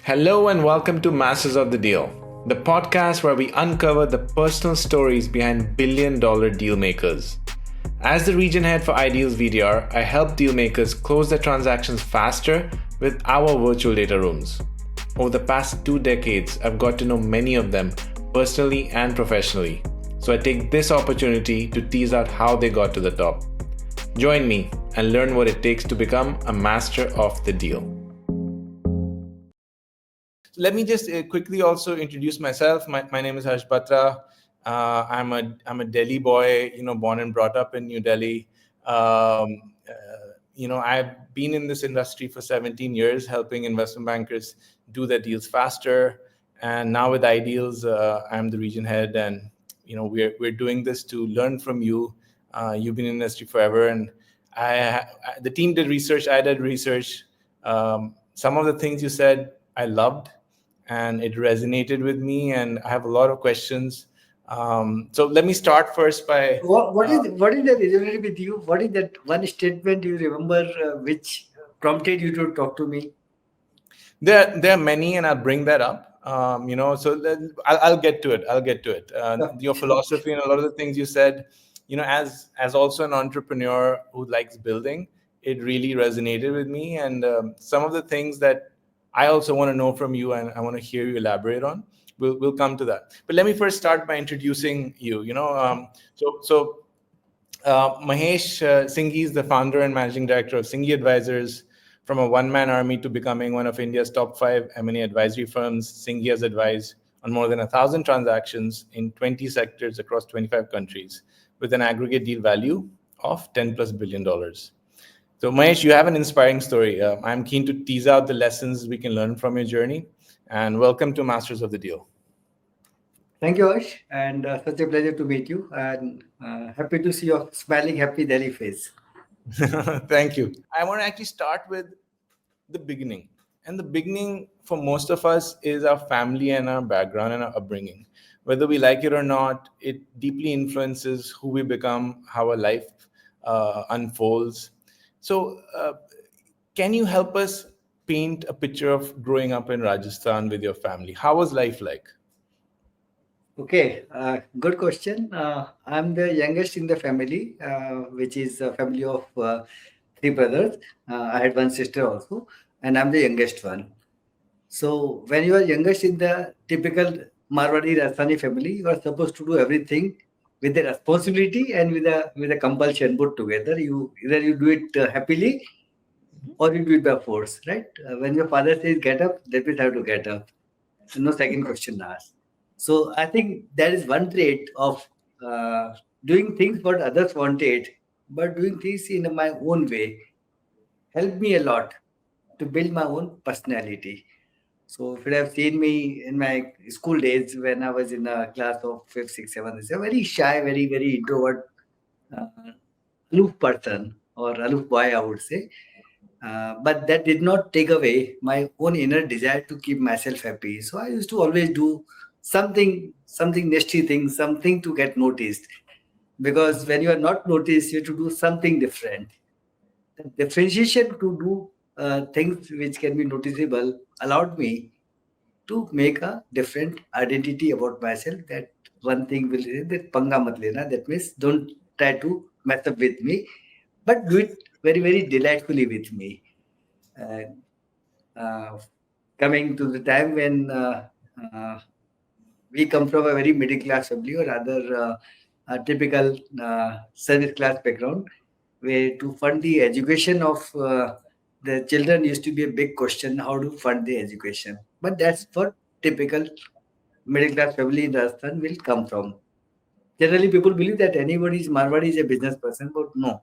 Hello and welcome to Masters of the Deal, the podcast where we uncover the personal stories behind billion-dollar deal makers. As the region head for Ideals VDR, I help deal makers close their transactions faster with our virtual data rooms. Over the past 2 decades, I've got to know many of them personally and professionally. So I take this opportunity to tease out how they got to the top. Join me and learn what it takes to become a master of the deal. Let me just quickly also introduce myself. My name is Batra. I'm a Delhi boy, born and brought up in New Delhi. I've been in this industry for 17 years, helping investment bankers do their deals faster. And now with Ideals, I'm the region head, and we're doing this to learn from you. You've been in the industry forever, and the team did research. I did research. Some of the things you said, I loved. And it resonated with me, and I have a lot of questions. So let me start first by what is that resonated with you? What is that one statement you remember which prompted you to talk to me? There are many, and I'll bring that up. So I'll get to it. Your philosophy and a lot of the things you said, as also an entrepreneur who likes building, it really resonated with me. And some of the things that I also want to know from you, and I want to hear you elaborate on. We'll come to that. But let me first start by introducing you. Mahesh Singhi is the founder and managing director of Singhi Advisors. From a one-man army to becoming one of India's top 5 M&A advisory firms, Singhi has advised on more than 1,000 transactions in 20 sectors across 25 countries, with an aggregate deal value of $10+ billion. So Mahesh, you have an inspiring story. I'm keen to tease out the lessons we can learn from your journey. And welcome to Masters of the Deal. Thank you, Ash, and such a pleasure to meet you. And happy to see your smiling, happy Delhi face. Thank you. I want to actually start with the beginning. And the beginning for most of us is our family and our background and our upbringing. Whether we like it or not, it deeply influences who we become, how our life unfolds. So, can you help us paint a picture of growing up in Rajasthan with your family? How was life like? Okay, good question. I'm the youngest in the family, which is a family of 3 brothers. I had one sister also, and I'm the youngest one. So when you are youngest in the typical Marwadi Rajasthani family, you are supposed to do everything with a responsibility and with a compulsion put together. You either you do it happily or you do it by force, right? When your father says get up, that means I have to get up. No second question asked. So I think that is one trait of doing things what others wanted, but doing things in my own way helped me a lot to build my own personality. So if you have seen me in my school days when I was in a class of 5th, 6th, 7th, it's a very shy, very, very introvert, uh, aloof person or aloof boy, I would say. But that did not take away my own inner desire to keep myself happy. So I used to always do something nasty thing, something to get noticed. Because when you are not noticed, you have to do something different. The differentiation to do things which can be noticeable allowed me to make a different identity about myself. That one thing will that panga mat lena. That means don't try to mess up with me, but do it very very delightfully with me. And coming to the time when uh, we come from a very middle class family, or rather a typical service class background, where to fund the education of the children used to be a big question, how to fund the education. But that's what typical middle class family in Rajasthan will come from. Generally, people believe that Marwadi is a business person, but no,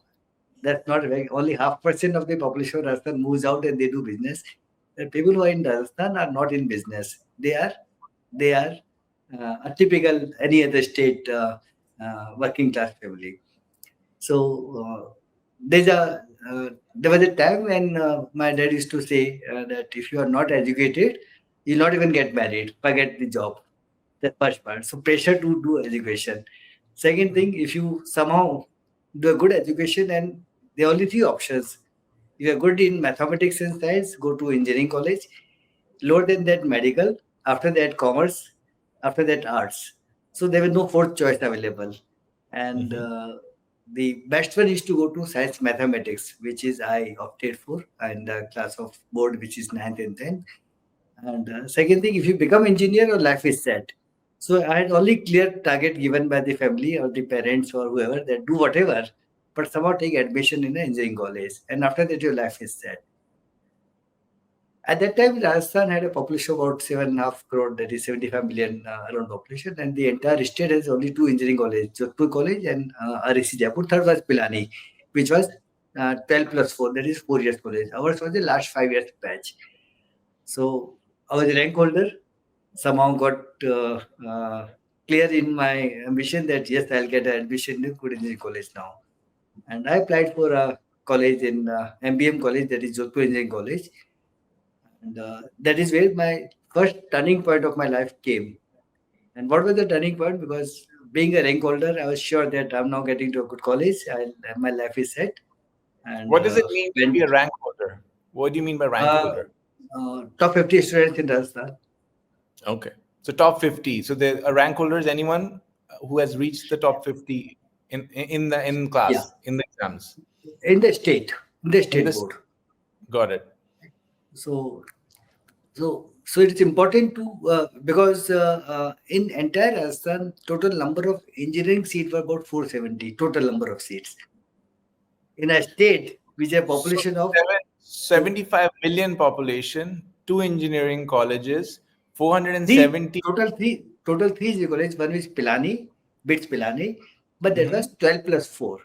that's not right. Only 0.5% of the population of Rajasthan moves out and they do business. The people who are in Rajasthan are not in business. They are a typical any other state working class family. So there was a time when my dad used to say that if you are not educated, you'll not even get married. Forget the job. The first part. So pressure to do education. Second thing, if you somehow do a good education, and there are only 3 options. If you are good in mathematics and science, go to engineering college. lower than that medical, after that commerce, after that arts. So there was no fourth choice available. And Mhm. the best one is to go to science mathematics, which is I opted for, and the class of board, which is ninth and 10th. And second thing, if you become engineer, your life is set. So I had only clear target given by the family or the parents or whoever that do whatever, but somehow take admission in an engineering college. And after that, your life is set. At that time, Rajasthan had a population of about 7.5 crore, that is 75 million around population, and the entire state has only two engineering colleges, Jodhpur College and REC Jaipur. Third was Pilani, which was 12 plus 4, that is 4 years college. Ours was the last 5 years batch. So I was a rank holder, somehow got clear in my ambition that yes, I'll get an admission in good engineering college now. And I applied for a college in MBM college, that is Jodhpur Engineering College. And that is where my first turning point of my life came. And what was the turning point? Because being a rank holder, I was sure that I'm now getting to a good college. My life is set. And What does it mean to be when a rank holder? What do you mean by rank uh, holder? top 50 students in Rajasthan. Okay. So top 50. So a rank holder is anyone who has reached the top 50 in Yeah, class, in the exams. in the state, in the In state this, board. got it. So, so it's important to because in entire Rajasthan, total number of engineering seats were about 470. Total number of seats in a state which has a So population of 75 million population, two engineering colleges, three 470. total three is college. One is Pilani, bits Pilani, but that Mhm. was 12 plus 4,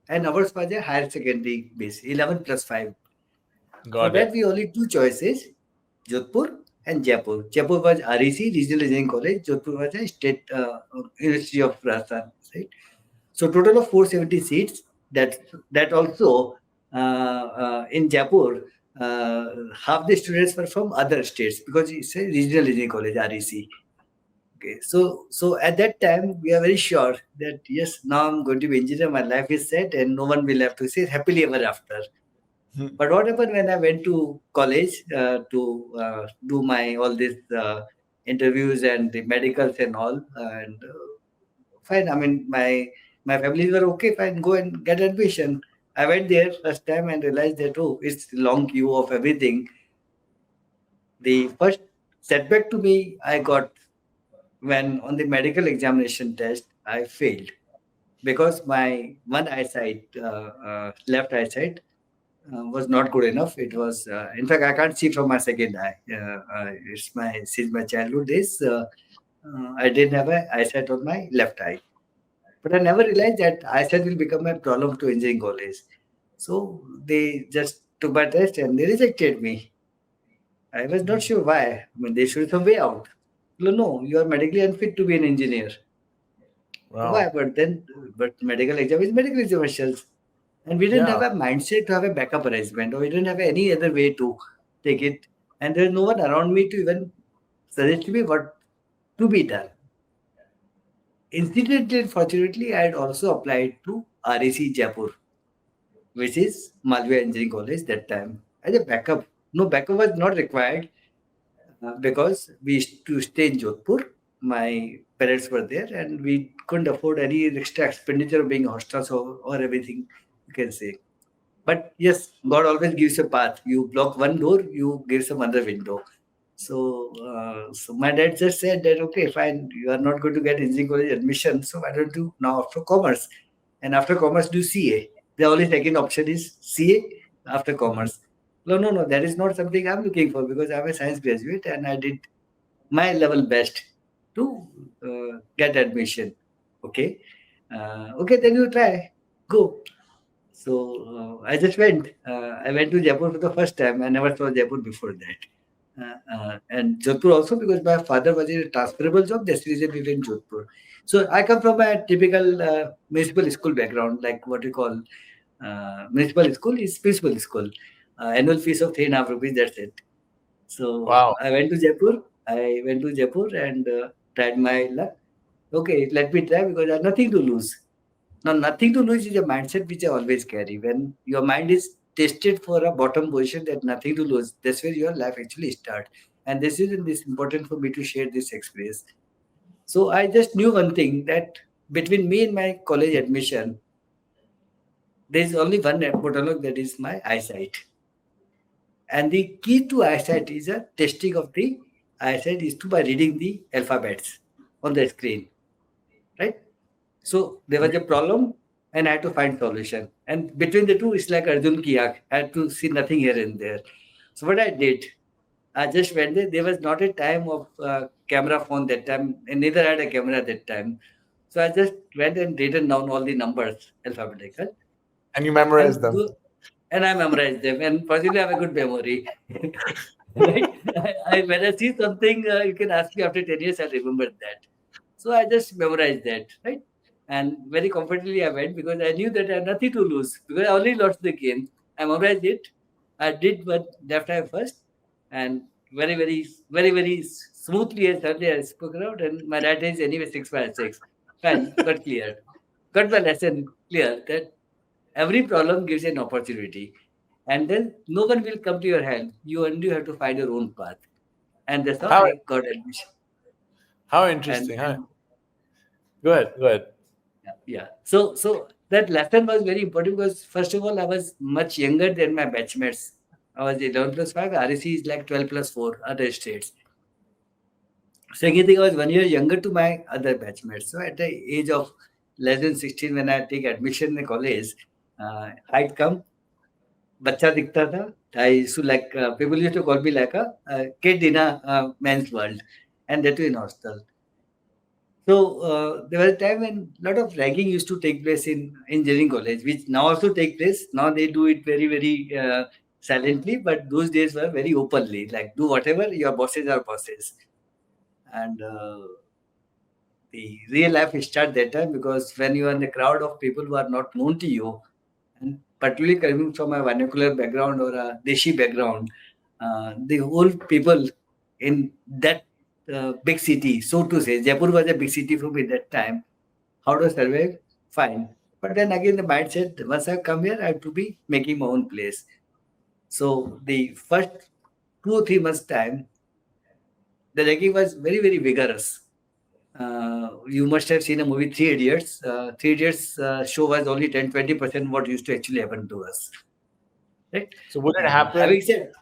and ours was a higher secondary base 11 plus 5. For Got that, it. we only two choices: Jodhpur and Jaipur. Jaipur was REC, Regional Engineering College. Jodhpur was a state University of Rajasthan, right? So total of 470 seats. That also in Jaipur, half the students were from other states because it's a regional engineering college, REC. Okay, so at that time we are very sure that yes, now I'm going to be engineer. My life is set, and no one will have to say happily ever after. Hmm. But what happened when I went to college to do my all these interviews and the medicals and all, and fine. I mean, my family were okay. Fine, go and get admission. I went there first time and realized that oh, it's long queue of everything. The first setback to me I got when on the medical examination test I failed because my one eyesight, left eyesight, was not good enough. It was, in fact, I can't see from my second eye. It's my since my childhood days. I didn't have a eyesight on my left eye, but I never realized that eyesight will become a problem to engineering college. So they just took my test and they rejected me. I was not sure why. I mean, they should some way out. No, no, you are medically unfit to be an engineer. Why? Wow. But medical exam is medical examinations. And we didn't have Yeah. a mindset to have a backup arrangement, or we didn't have any other way to take it. And there's no one around me to even suggest to me what to be done. Incidentally and fortunately, I had also applied to REC Jaipur, which is Malviya Engineering College that time, as a backup. No, backup was not required because we used to stay in Jodhpur. My parents were there, and we couldn't afford any extra expenditure of being hostels or everything, you can say. But yes, God always gives a path. You block one door, you give some other window. So my dad just said that okay, fine, you are not going to get engineering college admission, so why don't you now after commerce? And after commerce, do CA. The only second option is CA after Mhm. commerce. No, no, no, that is not something I'm looking for because I'm a science graduate and I did my level best to get admission. Okay, okay, then you try, go. So I just went. I went to Jaipur for the first time. I never saw Jaipur before that. And Jodhpur also because my father was in a transferable job. That's the reason we went in Jodhpur. So I come from a typical municipal school background, like what we call municipal school is municipal school. Annual fees of 3.5 rupees. That's it. So Wow. I went to Jaipur. I went to Jaipur and tried my luck. Okay, let me try because I have nothing to lose. Now, nothing to lose is a mindset which I always carry. When your mind is tested for a bottom position, that nothing to lose, that's where your life actually starts. And this is important for me to share this experience. So I just knew one thing, that between me and my college admission, there is only one bottleneck, that is my eyesight. And the key to eyesight is a testing of the eyesight is to by reading the alphabets on the screen, right? So there was a problem, and I had to find solution. And between the two, it's like Arjun ki aankh. I had to see nothing here and there. So what I did, I just went there. There was not a time of camera phone that time, and neither had a camera at that time. So I just went and written down all the numbers alphabetical, And you memorize and them. and I memorized them. And fortunately, I have a good memory. Right? When I see something, you can ask me after 10 years, I'll remember that. So I just memorized that, right? And very comfortably I went, because I knew that I had nothing to lose, because I only lost the game. I memorized it. I did what left eye first, and very smoothly and thoroughly I spoke it out. And my right eye is anyway 6 by 6. Fine, got clear. Got my lesson clear, that every problem gives an opportunity, and then no one will come to your help. You only have to find your own path, and that's how How I got admission. how And interesting. Go ahead. Go ahead. yeah. So that lesson was very important, because first of all, I was much younger than my batchmates. I was 11 plus 5. REC is like 12 plus 4 other states. Second thing, I was 1 year younger to my other batchmates. So at the age of less than 16, when I take admission in college, I'd come, बच्चा दिखता था. I used to like, people used to call me like a kid in a man's world, and that too in hostel. So there was a time when a lot of ragging used to take place in engineering college, which now also take place. Now they do it very silently, but those days were very openly. Like, do whatever, your bosses are bosses, and the real life start that time, because when you are in the crowd of people who are not known to you, and particularly coming from a vernacular background or a Deshi background, the whole people in that big city, so to say, Jaipur was a big city for me that time. How to survive? Fine. But then again, the mindset, once I come here, I have to be making my own place. So the first 2 or 3 months time, the ranking was very vigorous. You must have seen a movie, Three Idiots. Three Idiots show was only 10-20% what used to actually happen to us. Right? So would it And happen? having said,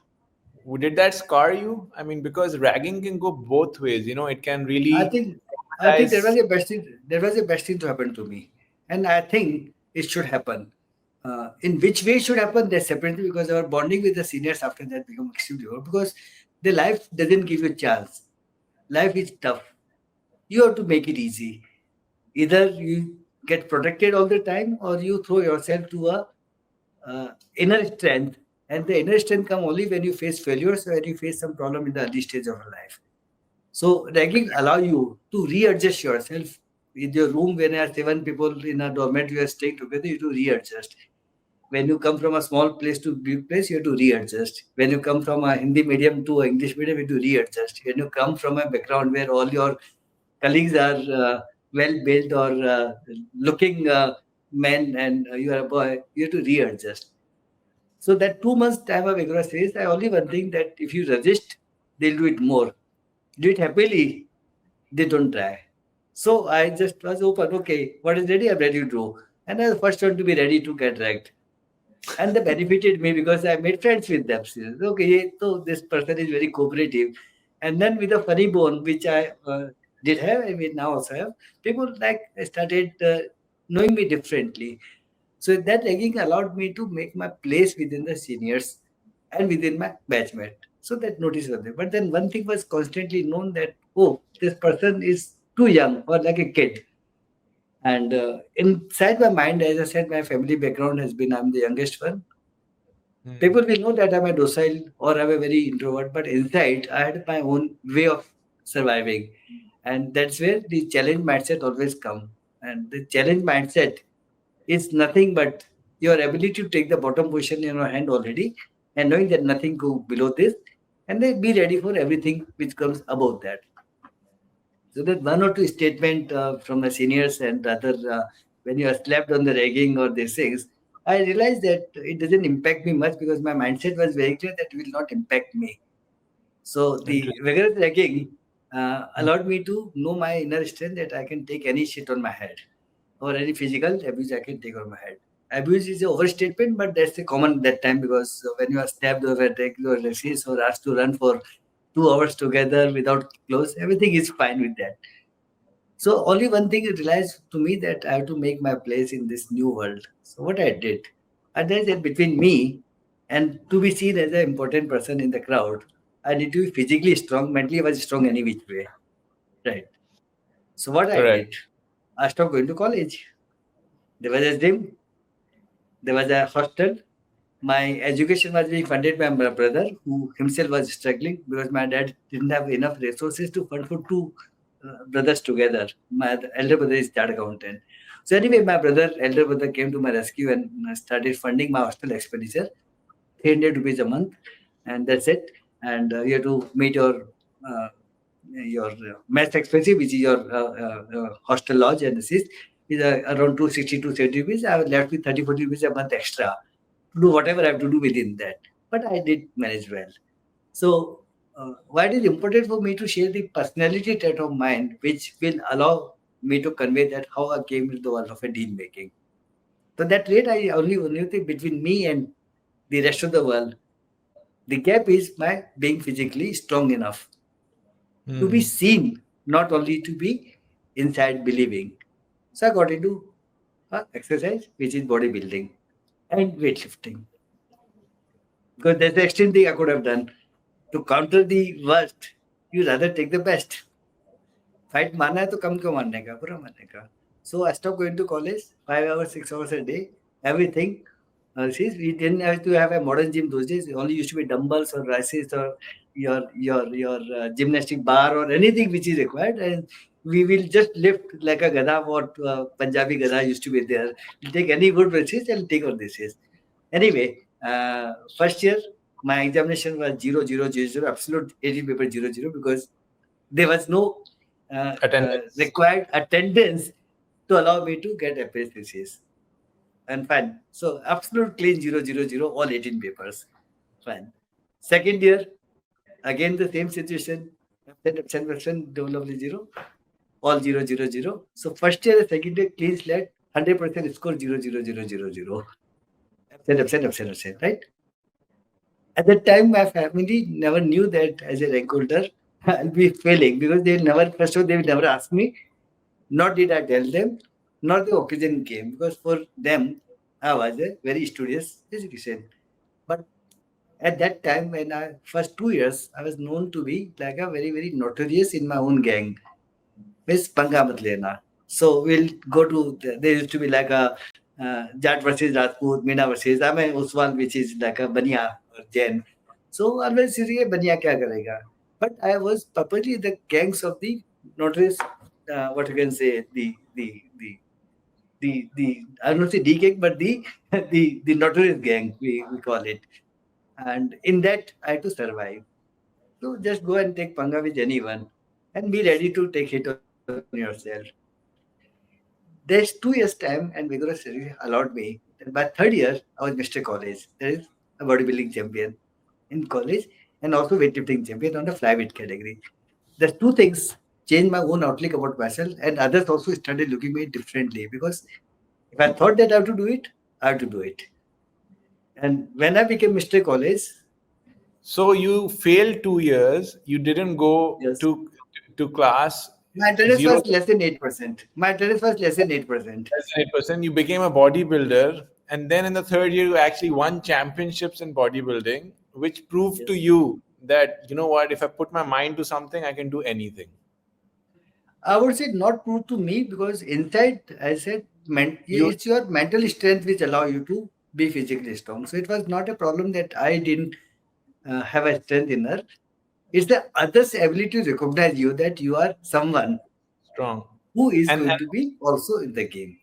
Did that scar you? I mean, because ragging can go both ways. It can I really think I think that was traumatize. the best thing. That was the best thing to happen to me, and I think it should happen. In which way it should happen, that's separately, because our bonding with the seniors after that become extremely good. Because the life doesn't give you a chance. Life is tough. You have to make it easy. Either you get protected all the time, or you throw yourself to a inner strength, and the inner strength come only when you face failures or when you face some problem in the early stage of your life. So ragging allow you to readjust yourself. With your room, when there are 7 people in a dormitory, you are staying together, you have to readjust. When you come from a small place to big place, you have to readjust. When you come from a Hindi medium to a English medium, you have to readjust. When you come from a background where all your colleagues are well built or looking men, and you are a boy, you have to readjust. So that 2 months time of vigorous phase, I only one thing, that if you resist, they'll do it more. Do it happily, they don't try. So I just was open. Okay, what is ready? I'm ready to do. And I was the first one to be ready to get wrecked. And they benefited me, because I made friends with them. Okay, so this person is very cooperative. And then with a funny bone, which I did have, I mean now also have, people like started knowing me differently. So that ranking allowed me to make my place within the seniors and within my batchmate. So that notice was there. But then one thing was constantly known, that, oh, this person is too young or like a kid. And inside my mind, as I said, my family background has been, I'm the youngest one. People will know that I'm a docile or I'm a very introvert, but inside I had my own way of surviving. And that's where the challenge mindset always come. And the challenge mindset is nothing but your ability to take the bottom position in your hand already, and knowing that nothing go below this, and then be ready for everything which comes above that. So that one or two statement from the seniors and other, when you are slapped on the ragging or these things, I realized that it doesn't impact me much, because my mindset was very clear that it will not impact me. So the Interesting. vigorous ragging allowed me to know my inner strength that I can take any shit on my head or any physical abuse I can take on my head. Abuse is an overstatement, but that's a common that time because when you are stabbed or attacked or racist or asked to run for 2 hours together without clothes, everything is fine with that. So only one thing it realized to me that I have to make my place in this new world. So what I did that between me and to be seen as an important person in the crowd, I need to be physically strong. Mentally, I was strong any which way. Right. So what I Correct. did, I stopped going to college. There was a gym. There was a hostel. My education was being funded by my brother, who himself was struggling because my dad didn't have enough resources to fund for two brothers together. My elder brother is chartered accountant. So anyway, my elder brother, came to my rescue and started funding my hostel expenditure, 300 rupees a month, and that's it. And you have to meet your mess expensive, which is your hostel lodge, and this is around 260 to 70 rupees. I was left with 30 40 rupees a month extra to do whatever I have to do within that. But I did manage well. So, why it is important for me to share the personality trait of mine, which will allow me to convey that how I came into the world of a deal making. So that trait I only think between me and the rest of the world. The gap is my being physically strong enough to be Hmm. seen, not only to be inside believing. So I got into exercise, which is bodybuilding and weightlifting. Because that's the extreme thing I could have done. To counter the worst, you rather take the best. Fight मारना है तो कम क्यों मारने का, पूरा मारने का. So I stopped going to college, 5 hours, 6 hours a day, everything. See, we didn't have to have a modern gym those days. It only used to be dumbbells or races or your gymnastic bar or anything which is required, and we will just lift like a gada. What Punjabi gada used to be there. We'll take any good races and take on this is. Anyway, first year my examination was 0 0 0 0, absolute 80 paper 0 0, because there was no Attendance. required attendance to allow me to get apprentices. And fine. So absolute clean 0 0 0, all 18 papers. Fine. Second year, again the same situation. Absent, double zero, all 0 0 0. So first year, second year, clean slate, 100% score 0 0 0 0 0. Absent, right? At that time, my family never knew that as a rank holder, I'll be failing because they never, first of all, they will never ask me. Nor did I tell them, nor the occasion came, because for them, I was a very studious education. But at that time, when I first 2 years, I was known to be like a very, very notorious in my own gang. Miss Panga mat lena. So we'll go to, there used to be like a Jat versus Rajput, Meena versus, I'm a Usman, which is like a Bania or Jain. So always you Bania kya karega. But I was purposely the gangs of the notorious, what you can say, the I don't know say D gang, but the the notorious gang we call it. And in that I had to survive. So just go and take panga with anyone and be ready to take hit on yourself. There's 2 years time and vigorous studies allowed me that by third year I was Mr. College. There is a bodybuilding champion in college and also weightlifting champion on the flyweight category. The two things changed my own outlook about myself, and others also started looking at me differently because if I thought that I have to do it, I have to do it. And when I became Mr. College, So you failed 2 years. You didn't go yes, to class. my attendance Zero was less than 8%. My attendance was less than 8%. less than 8%. You became a bodybuilder, and then in the third year, you actually won championships in bodybuilding, which proved to Yes. you that you know what, if I put my mind to something, I can do anything. I would say not true to me because inside I said You it's your mental strength which allow you to be physically strong. So it was not a problem that I didn't have a strength in her. It's the other's ability to recognize you that you are someone strong, who is and going to be also in the game,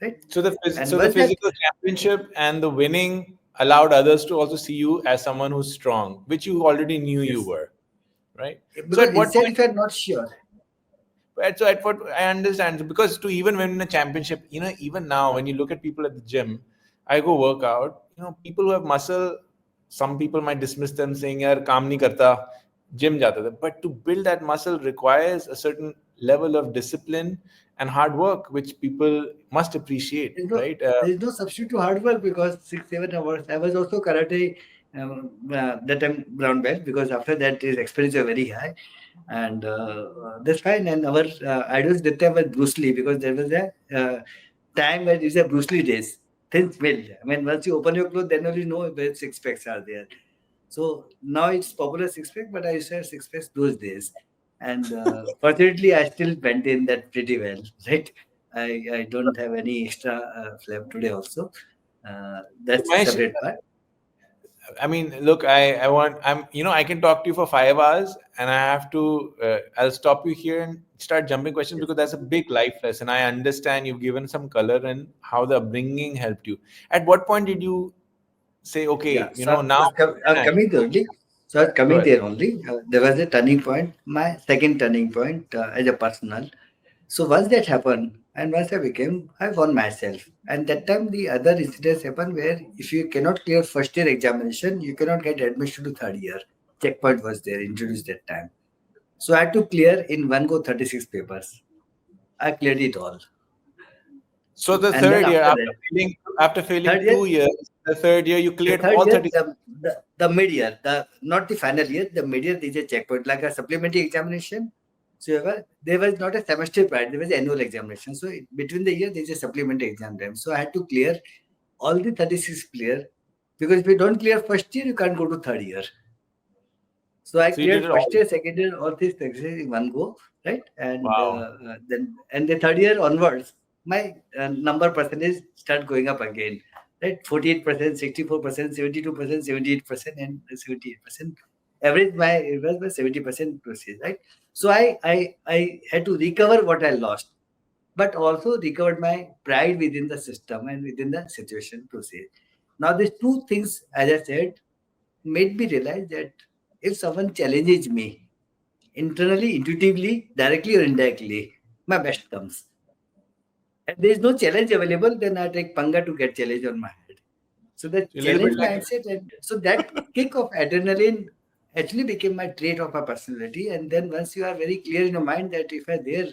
right? And so the once that physical championship and the winning allowed others to also see you as someone who's strong, which you already knew you yes, were, right? So because at what inside point? if you are not sure, So at what I understand, so because to even win a championship, even now when you look at people at the gym, I go work out. People who have muscle, some people might dismiss them saying, "Yaar, kaam nahi karta." Gym जाता था, but to build that muscle requires a certain level of discipline and hard work, which people must appreciate, There's no, right? there's no substitute to hard work because 6, 7 hours. I was also karate that time brown belt because after that his expenses were very high, and that's fine. And our idols that time was Bruce Lee because there was a time when it's a Bruce Lee days. Things build. I mean, once you open your clothes, then only know where six packs are there. So now it's popular six pack, but I used to have six packs those days. And fortunately, I still maintain that pretty well, right? I don't have any extra flab today also. That's a Mahesh, separate part. I mean, look, I want, I can talk to you for 5 hours, and I have to, I'll stop you here and start jumping questions Yes. because that's a big life lesson. I understand you've given some color and how the upbringing helped you. At what point did you say, Yeah. okay, So now, I'm coming there only. So I'm go coming ahead. there only. There was a turning point, my second turning point as a personal. So once that happened, and once I won myself. And that time the other incidents happened where if you cannot clear first year examination, you cannot get admission to third year. Checkpoint was there, introduced that time. So I had to clear in one go 36 papers. I cleared it all. So the And then third year, after that, after failing third year, 2 years, the third year you the cleared third all year, 30. the mid year, the not the final year, the mid year is a checkpoint, like a supplementary examination. So there was not a semester prior, there was annual examination. So between the year, there's a supplementary exam time. So I had to clear all the 36 clear because if you don't clear first year, you can't go to third year. So I So you did cleared it all. first year, second year, all these things in one go, right? And Wow. then and the third year onwards, my number percentage start going up again, right? 48%, 64%, 72%, 78%, and 78%. Average my it was by 70% proceed, right? So I had to recover what I lost, but also recovered my pride within the system and within the situation proceed. Now these two things, as I said, made me realize that if someone challenges me internally, intuitively, directly or indirectly, my best comes. And there is no challenge available, then I take panga to get challenge on my head. So the So a little bit challenge like, mindset, and so that kick of adrenaline actually became my trait of my personality. And then once you are very clear in your mind that if I there,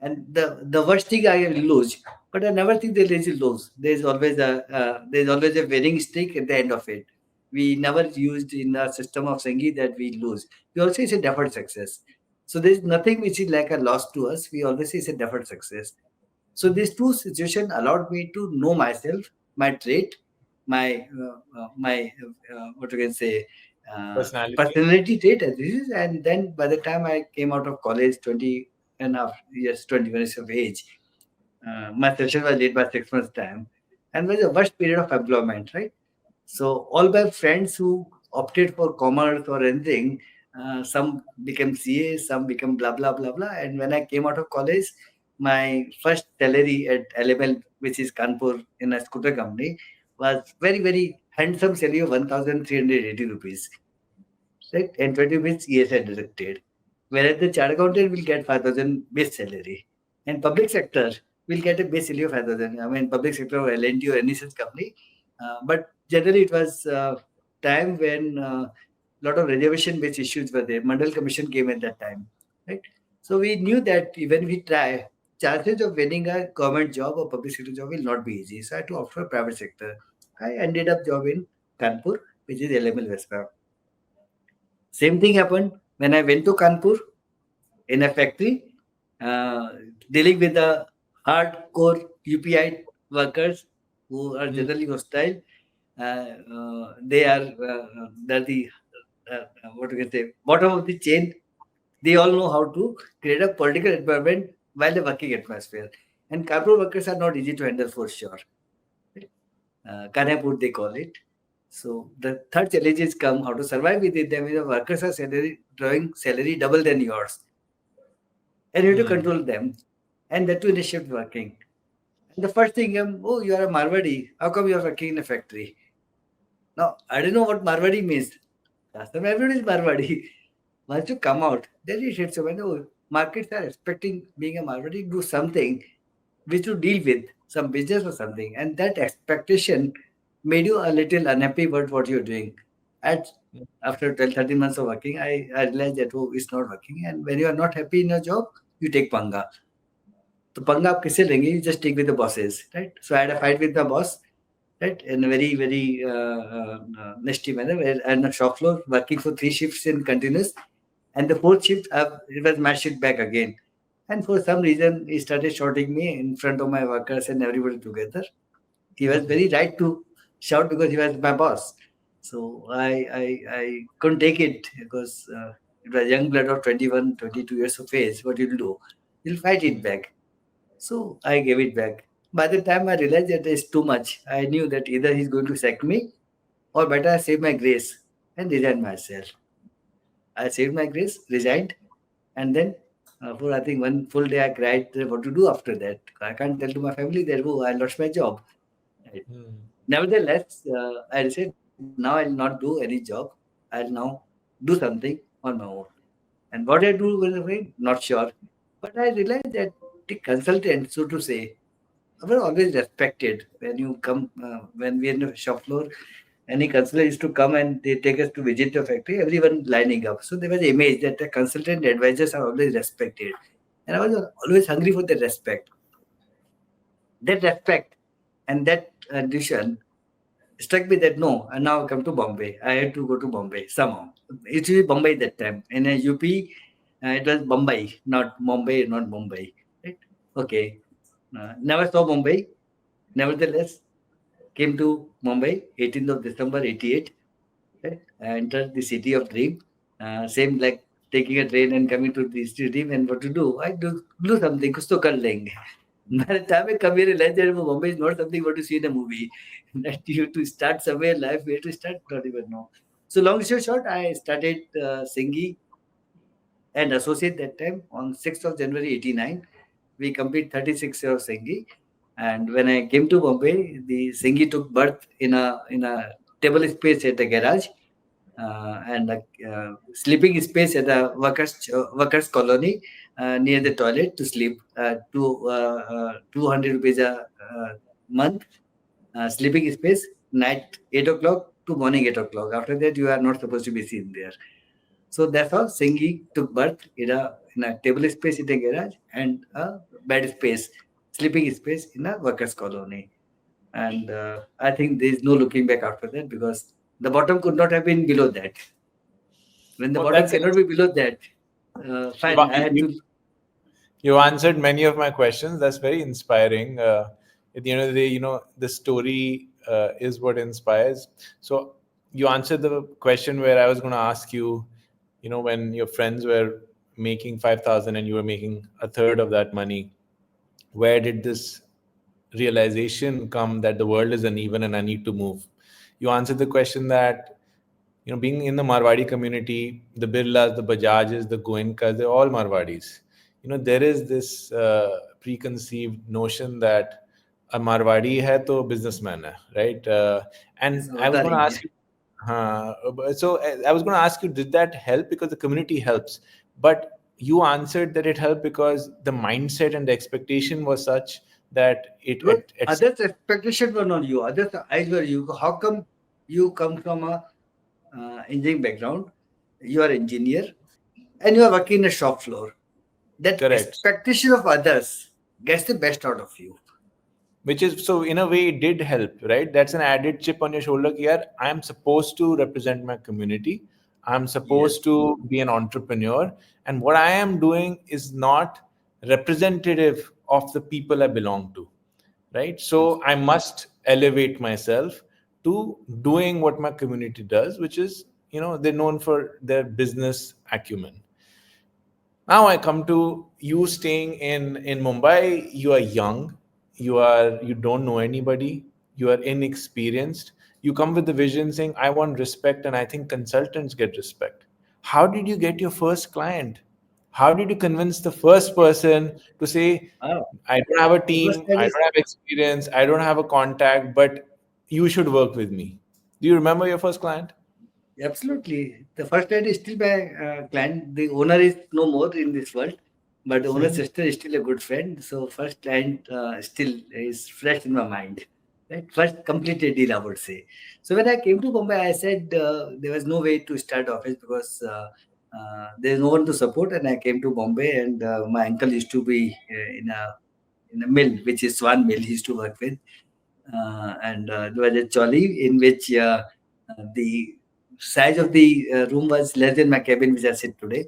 and the worst thing I will lose, but I never think there is a lose. There's always a winning streak at the end of it. We never used in the system of Sanghi that we lose. We also say deferred success. So there's nothing which is like a loss to us. We always say it's a deferred success. So these two situations allowed me to know myself, my trait, my what you can say personality. personality trait as this is. And then by the time I came out of college, 20 and a half years, 20 years of age, my session was late by 6 months time, and was the worst period of employment, right? So all my friends who opted for commerce or anything, some became CA, some became blah blah blah blah. And when I came out of college, my first salary at LML, which is Kanpur in a scooter company, was very handsome salary of 1,380 rupees, right? And 20 rupees ESI deducted. Whereas the chartered accountant will get 5,000 base salary, and public sector will get a base salary of 5,000. I mean, public sector or L&T or any such company. But generally, it was time when lot of reservation-based issues were there. Mandal Commission came at that time, right? So we knew that when we try, chances of winning a government job or public sector job will not be easy. So I had to opt for private sector. I ended up job in Kanpur, which is LML Westpac. Same thing happened when I went to Kanpur in a factory, uh, dealing with the hardcore UPI workers who are Hmm. generally hostile. They are they're the what do you say bottom of the chain. They all know how to create a political environment while the working atmosphere. And corporate workers are not easy to handle for sure. Kanapur they call it. So the third challenge is come how to survive with it. Then the workers are salary drawing salary double than yours, and you have to Hmm. control them, and that too in a shift working. And the first thing, oh, you are a Marwadi. How come you are working in a factory? Now I don't know what Marwadi means. Last time everybody is Marwadi. Once you come out, then it hits you. When oh, markets are expecting being a Marwadi do something which you deal with some business or something, and that expectation made you a little unhappy about what you're doing. And After 12, 13 months of working, I realized that, oh, it's not working. And when you are not happy in your job, you take panga. तो पंगा आप किससे लेंगे? You just take with the bosses, right? So I had a fight with my boss, right? In a very, very nasty manner. And a shop floor, working for 3 shifts in continuous. And the fourth shift, it was my shift back again. And for some reason, he started shouting me in front of my workers and everybody together. He was very right to shout because he was my boss. So I couldn't take it because it was young blood of 21, 22 years of age. What you'll do? You'll fight it back. So I gave it back. By the time I realized that it's too much, I knew that either he's going to sack me or better I save my grace and resign myself. I saved my grace, resigned, and then for I think one full day I cried what to do after that. I can't tell to my family that, oh, I lost my job. Right. Nevertheless, I said, now I'll not do any job. I'll now do something on my own. And what I do with the not sure. But I realized that the consultant, so to say, were always respected. When you come, when we're in the shop floor, any consultant used to come and they take us to visit the factory, everyone lining up. So there was an image that the consultant advisors are always respected. And I was always hungry for that respect. That respect and that addition struck me that no, and now I come to Bombay. I had to go to Bombay somehow. It should be Bombay that time. In a UP, it was Bombay, not Mumbai, not Mumbai. Right? Okay. Never saw Mumbai. Nevertheless, came to Mumbai, 18th of December 88. Right? I entered the city of dream. Same like taking a train and coming to the city dream and what to do. I do something, कुछ तो कर लेंगे. By the time I come here, I realize that Mumbai is not something what you see in a movie. That you have to start somewhere in life, where to start, not even know. So long story short, I started Singhi and associate that time on 6th of January 89. We complete 36 years of Singhi. And when I came to Bombay, the Singhi took birth in a table space at the garage and a sleeping space at a workers colony near the toilet to sleep. 200 rupees a month sleeping space, night 8 o'clock to morning 8 o'clock. After that, you are not supposed to be seen there. So that's how Singhi took birth in a table space in a garage and a bed space, sleeping space in a workers colony. And I think there is no looking back after that because the bottom could not have been below that. When the Well, bottom that's cannot be below that, fine, I had you, to. you answered many of my questions. That's very inspiring. At the end of the day, the story is what inspires. So you answered the question where I was going to ask you, when your friends were making 5,000 and you were making a third of that money, where did this realization come that the world is uneven and I need to move? You answered the question that, being in the Marwadi community, the Birlas, the Bajajes, the Goenkas, they're all Marwadis. There is this preconceived notion that a Marwadi hai to businessman hai, right? And I was going to ask you, I was going to ask you, did that help? Because the community helps. But you answered that it helped because the mindset and the expectation was such that Others' expectation were not you. Others' eyes were you. How come you come from a engineering background? You are engineer and you are working in a shop floor. That correct. expectation of others gets the best out of you. Which is, so in a way it did help, right? That's an added chip on your shoulder. Here, I am supposed to represent my community. I'm supposed to be an entrepreneur. And what I am doing is not representative of the people I belong to, right? So I must elevate myself to doing what my community does, which is, they're known for their business acumen. Now I come to you staying in Mumbai. You are young, you don't know anybody, you are inexperienced. You come with the vision saying, I want respect, and I think consultants get respect. How did you get your first client? How did you convince the first person to say, I don't have a team, I don't have experience, I don't have a contact, but you should work with me? Do you remember your first client? Absolutely. The first client is still my client. The owner is no more in this world, but the owner's sister is still a good friend. So first client still is fresh in my mind. Right? First completed deal, I would say. So when I came to Bombay, I said there was no way to start office because there's no one to support. And I came to Bombay, and my uncle used to be in a mill, which is Swan Mill. He used to work with, and there was a trolley in which the size of the room was less than my cabin, which I sit today,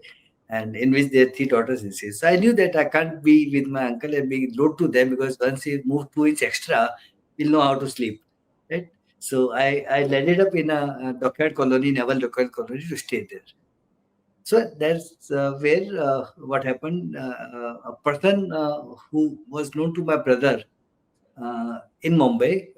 and in which their three daughters insist. So I knew that I can't be with my uncle and be load to them because once he moved 2 inch extra, he'll know how to sleep, right? So I landed up in a dockyard colony, naval dockyard colony, to stay there. So that's where what happened. A person who was known to my brother in Mumbai.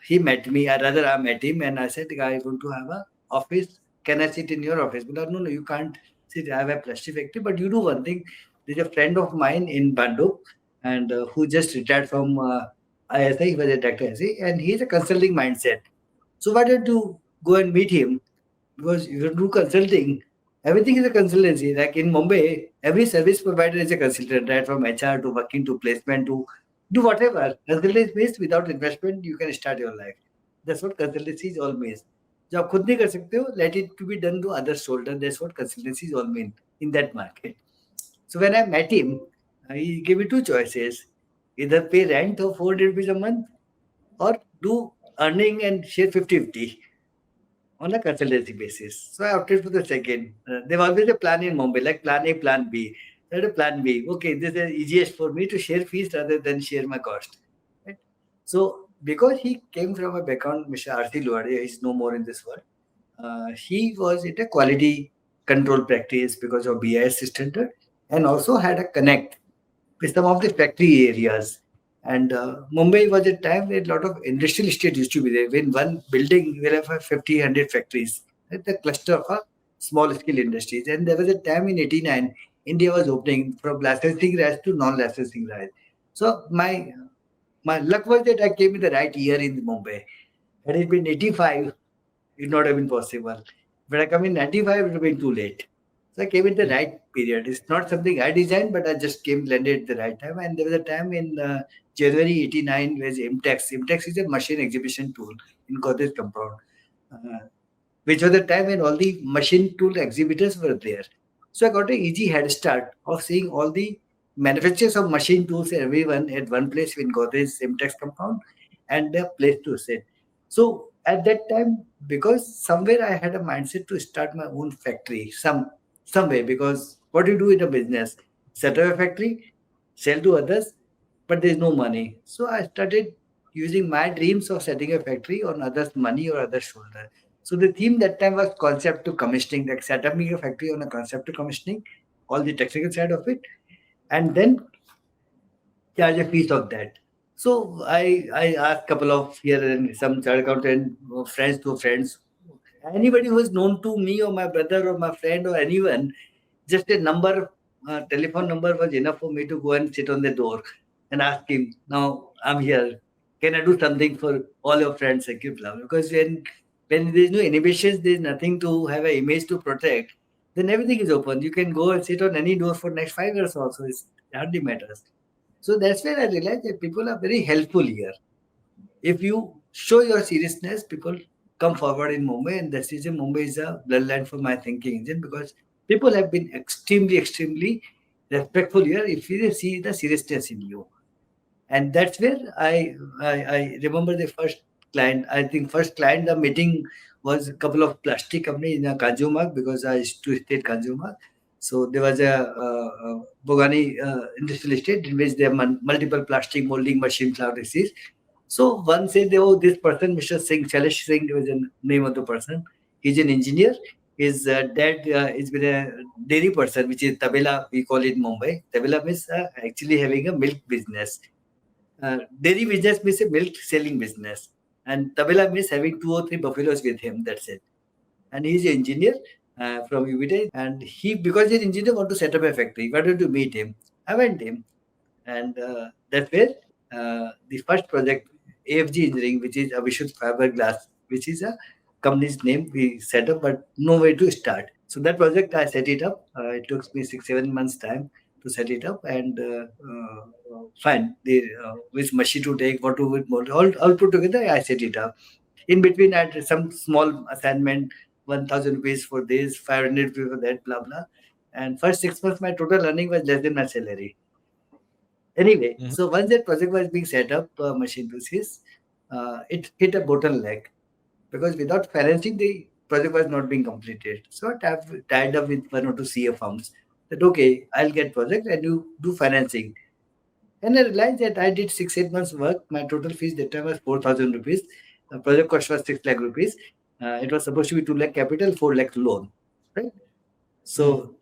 He met me, or rather, I met him, and I said, "I want to have a office. Can I sit in your office?" But no, no, you can't sit. I have a plastic factory, but you do one thing. There's a friend of mine in Bandung, and who just retired from ISI. He was a director ISI, and he's a consulting mindset. So why don't you go and meet him? Because if you do consulting, everything is a consultancy. Like in Mumbai, every service provider is a consultant, right? From HR to working to placement to do whatever. Consultancy means without investment, you can start your life. That's what consultancy is all means. जो आप खुद नहीं कर सकते हो, let it to be done to others' shoulder. That's what consultancy is all mean in that market. So when I met him, he gave me two choices: either pay rent of 400 rupees a month or do earning and share 50-50 on a consultancy basis. So I opted for the second. There was always a plan in Mumbai, like plan A, plan B. I had a plan B. Okay, this is the easiest for me to share fees rather than share my cost. Right? So because he came from a background, Mr. R.C. Luade is no more in this world. He was in a quality control practice because of BIS standard and also had a connect with some of the factory areas. And Mumbai was a time where a lot of industrial estate used to be there. When one building will have 50, 100 factories, right? The cluster of a small scale industries. And there was a time in 89, India was opening from licensing rights to non-licensing rights. So my luck was that I came in the right year in Mumbai. Had it been 85, it would not have been possible. When I come in 95, it would have been too late. So I came in the right period. It's not something I designed, but I just came landed at the right time. And there was a time in January 89 where IMTEX. IMTEX is a machine exhibition tool in Godrej compound, uh, which was the time when all the machine tool exhibitors were there. So I got an easy head start of seeing all the manufacturers of machine tools, everyone at one place in Godrej IMTEX compound, and a place to sit. So at that time, because somewhere I had a mindset to start my own factory, some way, because what do you do in a business? Set up a factory, sell to others, but there's no money. So I started using my dreams of setting a factory on others' money or others' shoulder. So the theme that time was concept to commissioning, like setting a factory on a concept to commissioning, all the technical side of it, and then charge a piece of that. So I asked couple of here and some chartered accountant friends to friends, anybody who is known to me or my brother or my friend or anyone, just a number, telephone number was enough for me to go and sit on the door and ask him, now I'm here. Can I do something for all your friends? Like you, because when there's no inhibitions, there's nothing to have an image to protect, then everything is open. You can go and sit on any door for next 5 years also. It hardly matters. So that's where I realized that people are very helpful here. If you show your seriousness, people come forward in Mumbai, and that's reason Mumbai is a bloodline for my thinking engine because people have been extremely, extremely respectful here if you see the seriousness in you. And that's where I remember the first client. I think first client the meeting was a couple of plastic companies in a Kanjurmarg because I used to stay at Kanjurmarg. So there was a Bogani industrial estate in which there are multiple plastic molding machines are received. So one said, oh, this person, Mr. Singh, Shailesh Singh was the name of the person. He's an engineer. His dad is been a dairy person, which is Tabela, we call it in Mumbai. Tabela means actually having a milk business. Dairy business means a milk selling business. And Tabela means having 2 or 3 buffaloes with him. That's it. And he's an engineer from UBT. And he, because he's an engineer, want to set up a factory. Why don't you meet him? I went him. And that's where the first project, AFG Engineering, which is Avishud Fiberglass, which is a company's name we set up, but no way to start. So that project, I set it up. It took me 6, 7 months time to set it up, and fine, which machine to take, what to with more, all put together. I set it up. In between, I had some small assignment, 1,000 rupees for this, 500 rupees for that, blah blah. And first 6 months, my total earning was less than my salary. Anyway, Mhm. so once that project was being set up, machine pieces, it hit a bottleneck because without financing, the project was not being completed. So I tied up with one or two CA firms that okay, I'll get project and you do financing. And I realized that I did 6 8 months work. My total fees that time was 4,000 rupees. The project cost was 6 lakh rupees. It was supposed to be 2 lakh capital, 4 lakh loan, right? Hmm. So,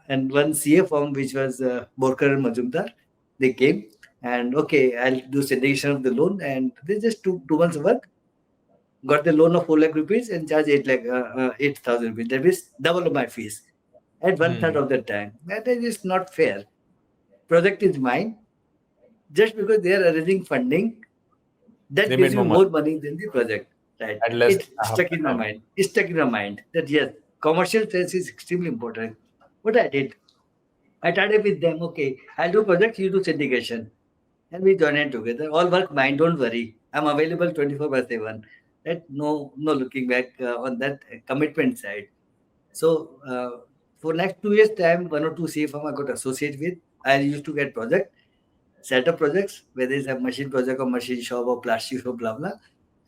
and one CA firm, which was Borkar and Majumdar, they came and okay, I'll do syndication of the loan. And they just took 2 months of work, got the loan of 4 lakh rupees and charged 8,000 rupees. That is double of my fees at one third Hmm. of the time. That is just not fair. Project is mine. Just because they are arranging funding, that They gives made me more money more money than the project. Right. at less It than half stuck the in my time. mind. It stuck in my mind that yes, commercial sense is extremely important. What I did, I started with them, okay, I'll do projects, you do syndication. And we join it together. All work mine, don't worry. I'm available 24 by 7. Right? No looking back on that commitment side. So for next 2 years time, one or two CA firm I got associated with. I used to get project, set up projects, whether it's a machine project or machine shop or plastic shop, blah blah,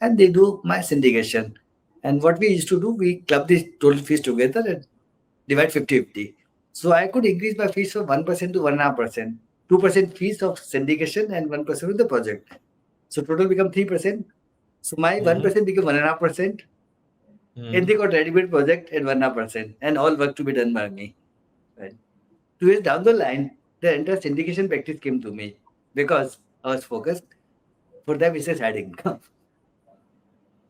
and they do my syndication. And what we used to do, we club the total fees together and divide 50-50. So I could increase my fees from 1% to 1.5%. 2% fees of syndication and 1% of the project. So total become 3%. So my Mhm. 1% became 1.5%. And they Mhm. got ready-made project at 1.5%. And all work to be done by me. Right. 2 years down the line, the entire syndication practice came to me because I was focused. For them, it's a side income.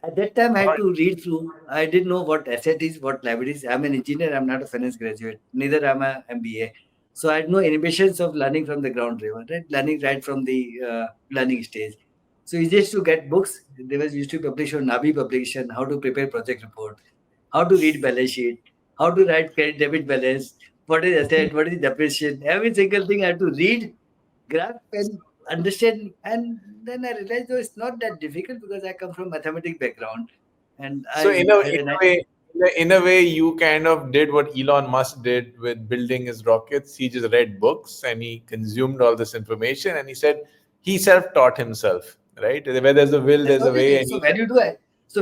At that time, I had Got to read through. I didn't know what asset is, what liabilities. I'm an engineer. I'm not a finance graduate. Neither am I MBA. So I had no inhibitions of learning from the ground level, right? Learning right from the learning stage. So it's just to get books. There was used to publish on Nabi publication, how to prepare project report, how to read balance sheet, how to write credit debit balance, what is asset, what is depreciation. Every single thing I had to read, grasp, and understand. And then I realized though it's not that difficult because I come from mathematics background, and So I in a had in an a way, in a way, you kind of did what Elon Musk did with building his rockets. He just read books and he consumed all this information, and he said he self-taught himself. Right? Where there's a will, that's there's a what it way, is. and So he.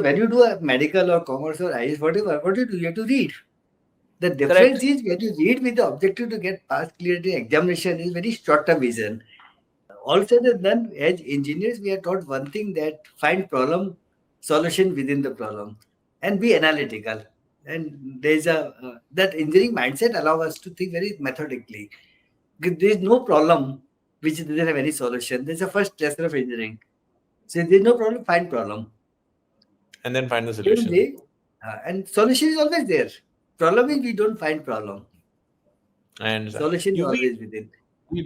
when you do a medical or commerce or IS, whatever, what do? You have to read. The difference Correct. is when you read with the objective to get past clarity examination is very short term vision. Also, then as engineers, we are taught one thing that find problem solution within the problem and be analytical. And there's a that engineering mindset allow us to think very methodically. There is no problem which doesn't have any solution. There's a first lesson of engineering. So if there's no problem, find problem. And then find the Same solution. way, and solution is always there. Problem is we don't find problem. And Solution is you mean always within.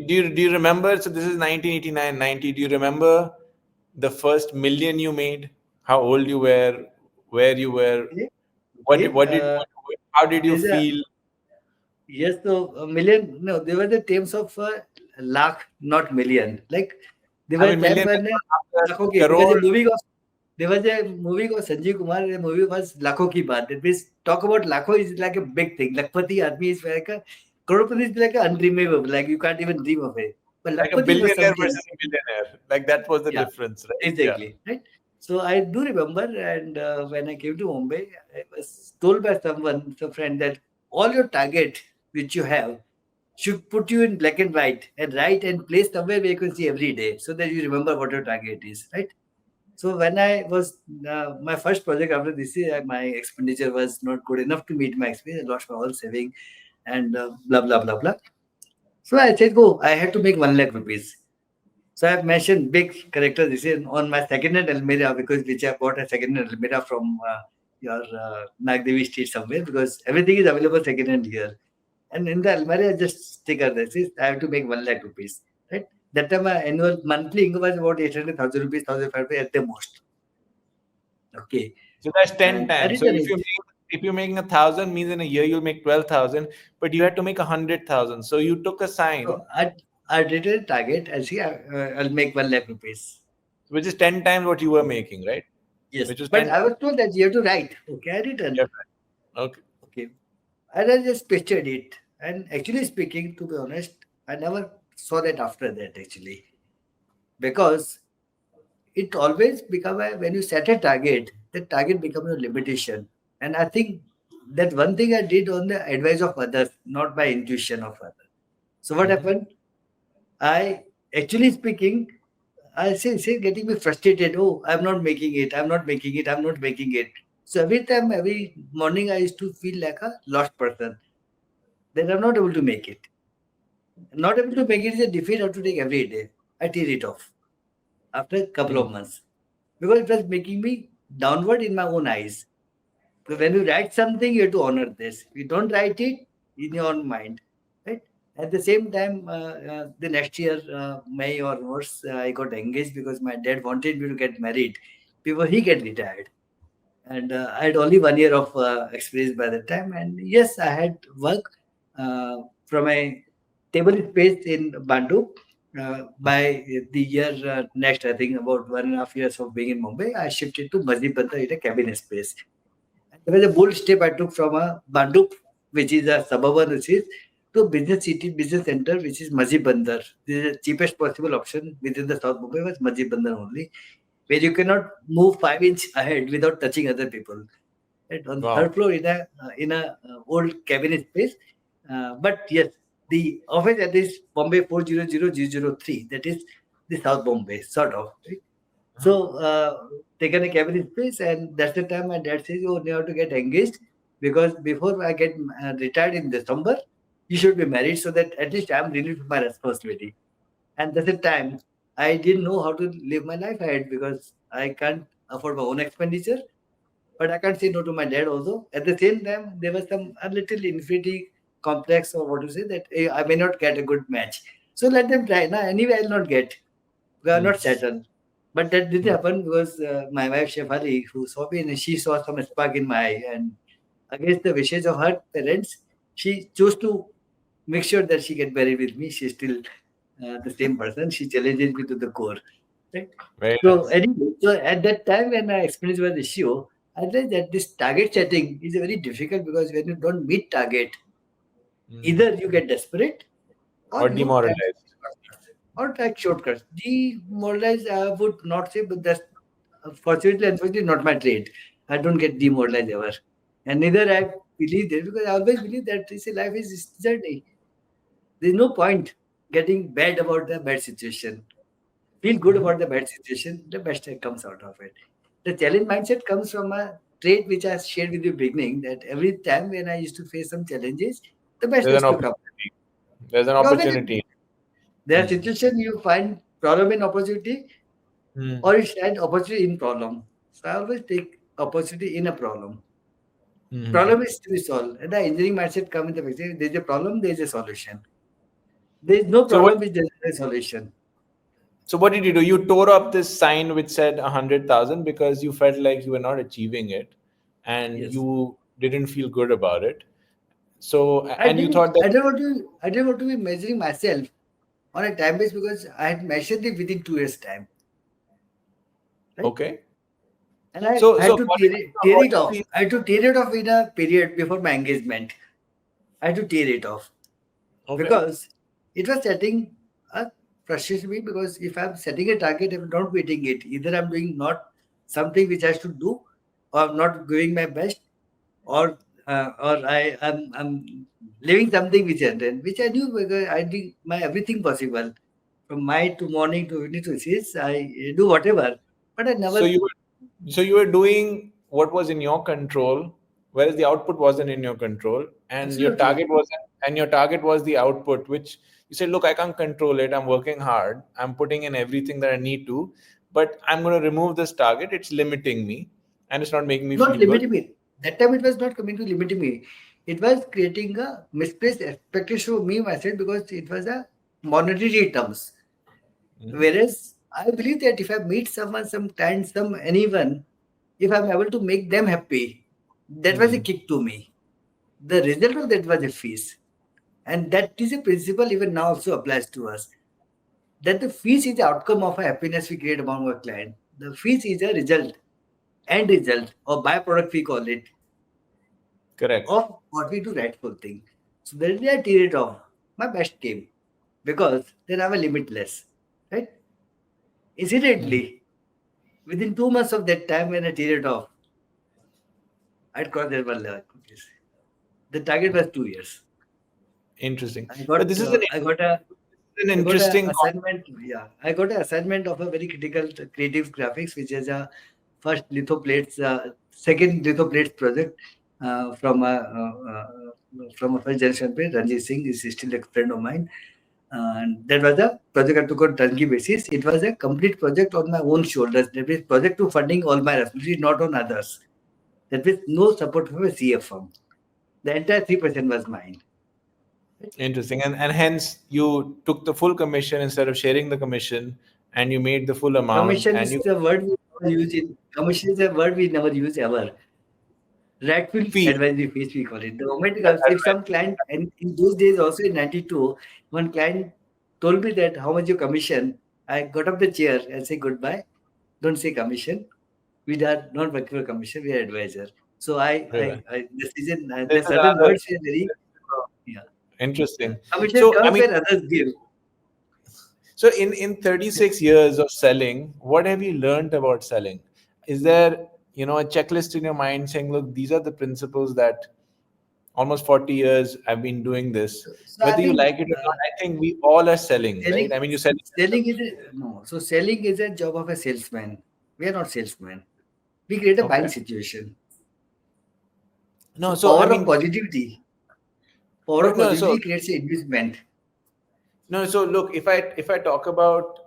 do you remember? So this is 1989, 90. Do you remember the first million you made? How old you were? Where you were? Okay. What Okay. did, what did what, how did you There's a feel? yes, so a million. No, there were the terms of lakh, not million. Like there I was a mean, time million when lakho ki. crore. There was a movie of Sanjeev Kumar. The movie was Lakho Ki Baat. It means talk about lakho is like a big thing. Lakpati army is like a crorepati is like a undreamable. Like you can't even dream of it. But Like a lakpati was billionaire something. versus a millionaire. Like that was the Yeah, difference, right? Yeah. exactly. Right. So I do remember, and when I came to Mumbai, I was told by someone, some friend, that all your target which you have should put you in black and white and write and place somewhere where you can see every day, so that you remember what your target is. Right. So when I was my first project after this year, my expenditure was not good enough to meet my expense. I lost my whole saving and blah blah blah blah. So I said, go. I had to make 1 lakh rupees. So I've mentioned big character this is on my second-hand Almira because which I bought a second-hand Almira from your Nagdevi street somewhere because everything is available second-hand here. And in the Almira, I just sticker this is I have to make 1 lakh rupees. Right? That time my annual monthly income was about 800,000 rupees, 1,500 at the most. Okay. So that's 10 And I times. So didn't if you it. make if you're making 1,000, means in a year you'll make 12,000, but you had to make 100,000. So you took a So sign I did a target. I see I'll make 1 lakh rupees. which is 10 times what you were making, right? Yes, Which was but 10 I times. was told that you have to write. Okay, I Yeah, written. right. Okay. Okay, and I just pictured it. And actually speaking, to be honest, I never saw that after that actually, because it always become a, when you set a target, the target become your limitation. And I think that one thing I did on the advice of others, not by intuition of others. So what Mhm. happened? I actually speaking, I say getting me frustrated. Oh, I'm not making it. I'm not making it. I'm not making it. So every time, every morning, I used to feel like a lost person. That I'm not able to make it. Not able to make it is a defeat I have to take every day. I tear it off after a couple of Mm. months because it was making me downward in my own eyes. So when you write something, you have to honor this. You don't write it in your own mind, right? At the same time, the next year, May or worse, I got engaged because my dad wanted me to get married before he get retired. And I had only 1 year of experience by that time. And yes, I had work from a table space in Bandu. By the year next, I think about 1.5 years of being in Mumbai, I shifted to Mazipanta in a cabin space. There was a bold step I took from a Bandup, which is a suburban city, to business city, business center, which is Mazibandar. This is the cheapest possible option within the South Mumbai was Mazibandar only, where you cannot move 5 inch ahead without touching other people. Right? On third Wow. floor in a old cabinet space. But yes, the office at this Bombay 400003, that is the South Bombay, sort of. Right? Mhm. So, taken a cabin space, and that's the time my dad says, "Oh, you have to get engaged because before I get retired in December, you should be married so that at least I'm relieved of my responsibility." And that's the time I didn't know how to live my life ahead because I can't afford my own expenditure, but I can't say no to my dad also. At the same time, there was some a little inferiority complex or what to say that I may not get a good match. So let them try. Now, anyway, I'll not get. We are Mm. not settled. But that didn't Mm. happen because my wife Shefali, who saw me, and she saw some spark in my eye, and against the wishes of her parents, she chose to make sure that she get married with me. She's still the same person. She challenges me to the core. Right? Very So nice. anyway, so at that time when my experience was issue, I realized that this target setting is very difficult because when you don't meet target, Mm. either you get desperate or Or you try demoralized. shortcuts. Or take shortcuts. Demoralized, I would not say, but that's fortunately, unfortunately, not my trade. I don't get demoralized ever. And neither I believe this because I always believe that this life is journey. There's no point getting bad about the bad situation. Feel good Mhm. about the bad situation, the best that comes out of it. The challenge mindset comes from a trait which I shared with you beginning that every time when I used to face some challenges, the best There's was an to come. opportunity. There's an You always opportunity. there are Mm. situations you find problem in opportunity Mm. or it's find opportunity in problem. So I always take opportunity in a problem. Mhm. Problem is to be solved. And the engineering mindset comes in the picture. There's a problem, there's a solution. There is no So what? problem which there is a solution. So what did you do? You tore up this sign which said 100,000 because you felt like you were not achieving it, and Yes. you didn't feel good about it. So I and you didn't thought that I didn't want to I didn't want to be measuring myself on a time base because I had measured it within 2 years' time. Right? okay. And I So had to what tear what it is off. the I had to tear it off in a period before my engagement. I had to tear it off. okay? Because it was setting a frustration me because if I'm setting a target, if I'm not meeting it, either I'm doing not something which I should do, or I'm not giving my best, or I'm living something which I do because I did my everything possible from night to morning to evening to six. I do whatever, but I So never. you were doing what was in your control, whereas the output wasn't in your control, and Absolutely. your target was the output, which you said, look, I can't control it. I'm working hard. I'm putting in everything that I need to, but I'm going to remove this target. It's limiting me, and it's not making me Not feel good. limiting me. That time it was not coming to limiting me. It was creating a misplaced expectation of me myself because it was a monetary terms. Mhm. Whereas I believe that if I meet someone, some client, some anyone, if I'm able to make them happy, That was a kick to me. The result of that was a fees. And that is a principle even now also applies to us. That the fees is the outcome of a happiness we create among our client. The fees is a result, end result, or byproduct we call it, Correct. of what we do rightful thing. So the day I tear it off, my best came. Because then I'm a limitless. Right? Incidentally, within 2 months of that time when I tear it off, I'd crossed that 1 lakh rupees. The target was 2 years. Interesting. I But got this is uh, I got a an I got a interesting assignment. Yeah, I got an assignment of a very critical creative graphics, which is a first lithoplates, second lithoplates project from a first generation player, Ranjit Singh is still a friend of mine. And that was a project I took on turnkey basis. It was a complete project on my own shoulders. That means project to funding all my responsibility, not on others. That means no support from a CF firm. The entire 3% was mine. interesting, and hence you took the full commission instead of sharing the commission, and you made the full amount, Commission and is you a word we never use in commission is a word we never use ever. Rightful fee. advisory fees we call it. The moment it comes, if some client, and in those days also in 92, one client told me that how much you commission, I got up the chair and say goodbye. Don't say commission. We are not working for commission, we are advisor. So Right. the season, This the is certain another words are very, yeah. interesting. Commission So I comes mean, when others give. so in 36 years of selling, what have you learned about selling? Is there, a checklist in your mind saying, look, these are the principles that almost 40 years I've been doing this. So I Whether you think like it or not, I think we all are selling, selling right? I mean, you said selling is a, no. So selling is a job of a salesman. We are not salesmen. We create a buying okay. situation. No, So so I mean, power of no, so positivity creates an inducement. no, so look, if I talk about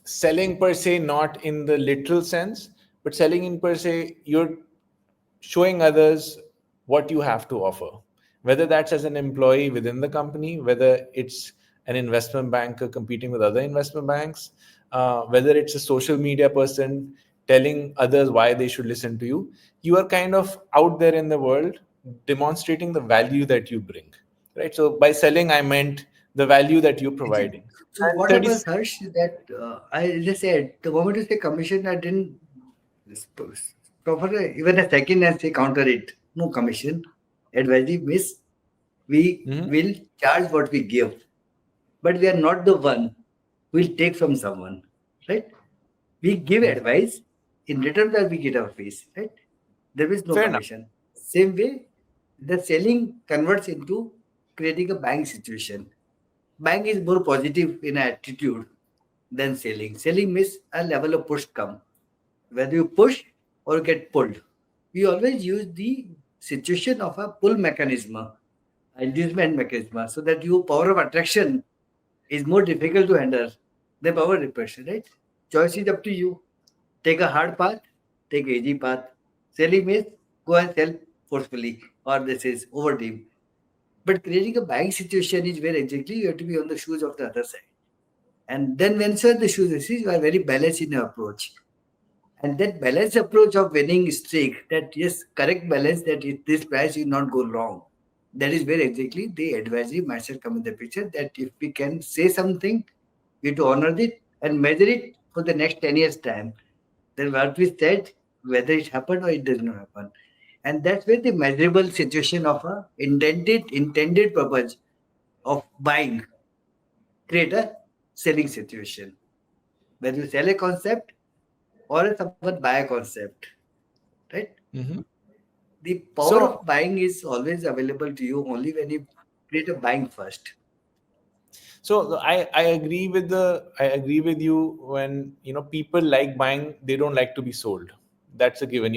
selling per se, not in the literal sense, but selling in per se, you're showing others what you have to offer, whether that's as an employee within the company, whether it's an investment banker competing with other investment banks, whether it's a social media person telling others why they should listen to you. You are kind of out there in the world demonstrating the value that you bring, right? So by selling, I meant the value that you're Exactly. providing. So And what 30, happens, Harsh, is that I just said the moment you say commission, I didn't stop for even a second and say counter it. No commission. Advisory means we Mhm. will charge what we give, but we are not the one who will take from someone, right? We give advice, in return that we get our fees, right? There is no Fair enough. commission. Same way, the selling converts into creating a buying situation. Buying is more positive in attitude than selling. Selling means a level of push come. Whether you push or get pulled. We always use the situation of a pull mechanism, inducement mechanism, so that your power of attraction is more difficult to handle than power repression, right? Choice is up to you. Take a hard path, take a easy path. Selling means go and sell forcefully, or this is overdream. But creating a buying situation is where exactly you have to be on the shoes of the other side. And then when you are the shoes, you are very balanced in your approach. And that balanced approach of winning streak, that yes, correct balance, that this price will not go wrong. That is where exactly the advisory mindset come in the picture. That if we can say something, we have to honor it and measure it for the next 10 years time. Then what we said, whether it happened or it does not happen. And that's where the measurable situation of a intended purpose of buying create a selling situation. Whether you sell a concept or someone buy a concept, right? Mhm. The power of So buying is always available to you only when you create a buying first. I agree with you when people like buying, they don't like to be sold. That's a given.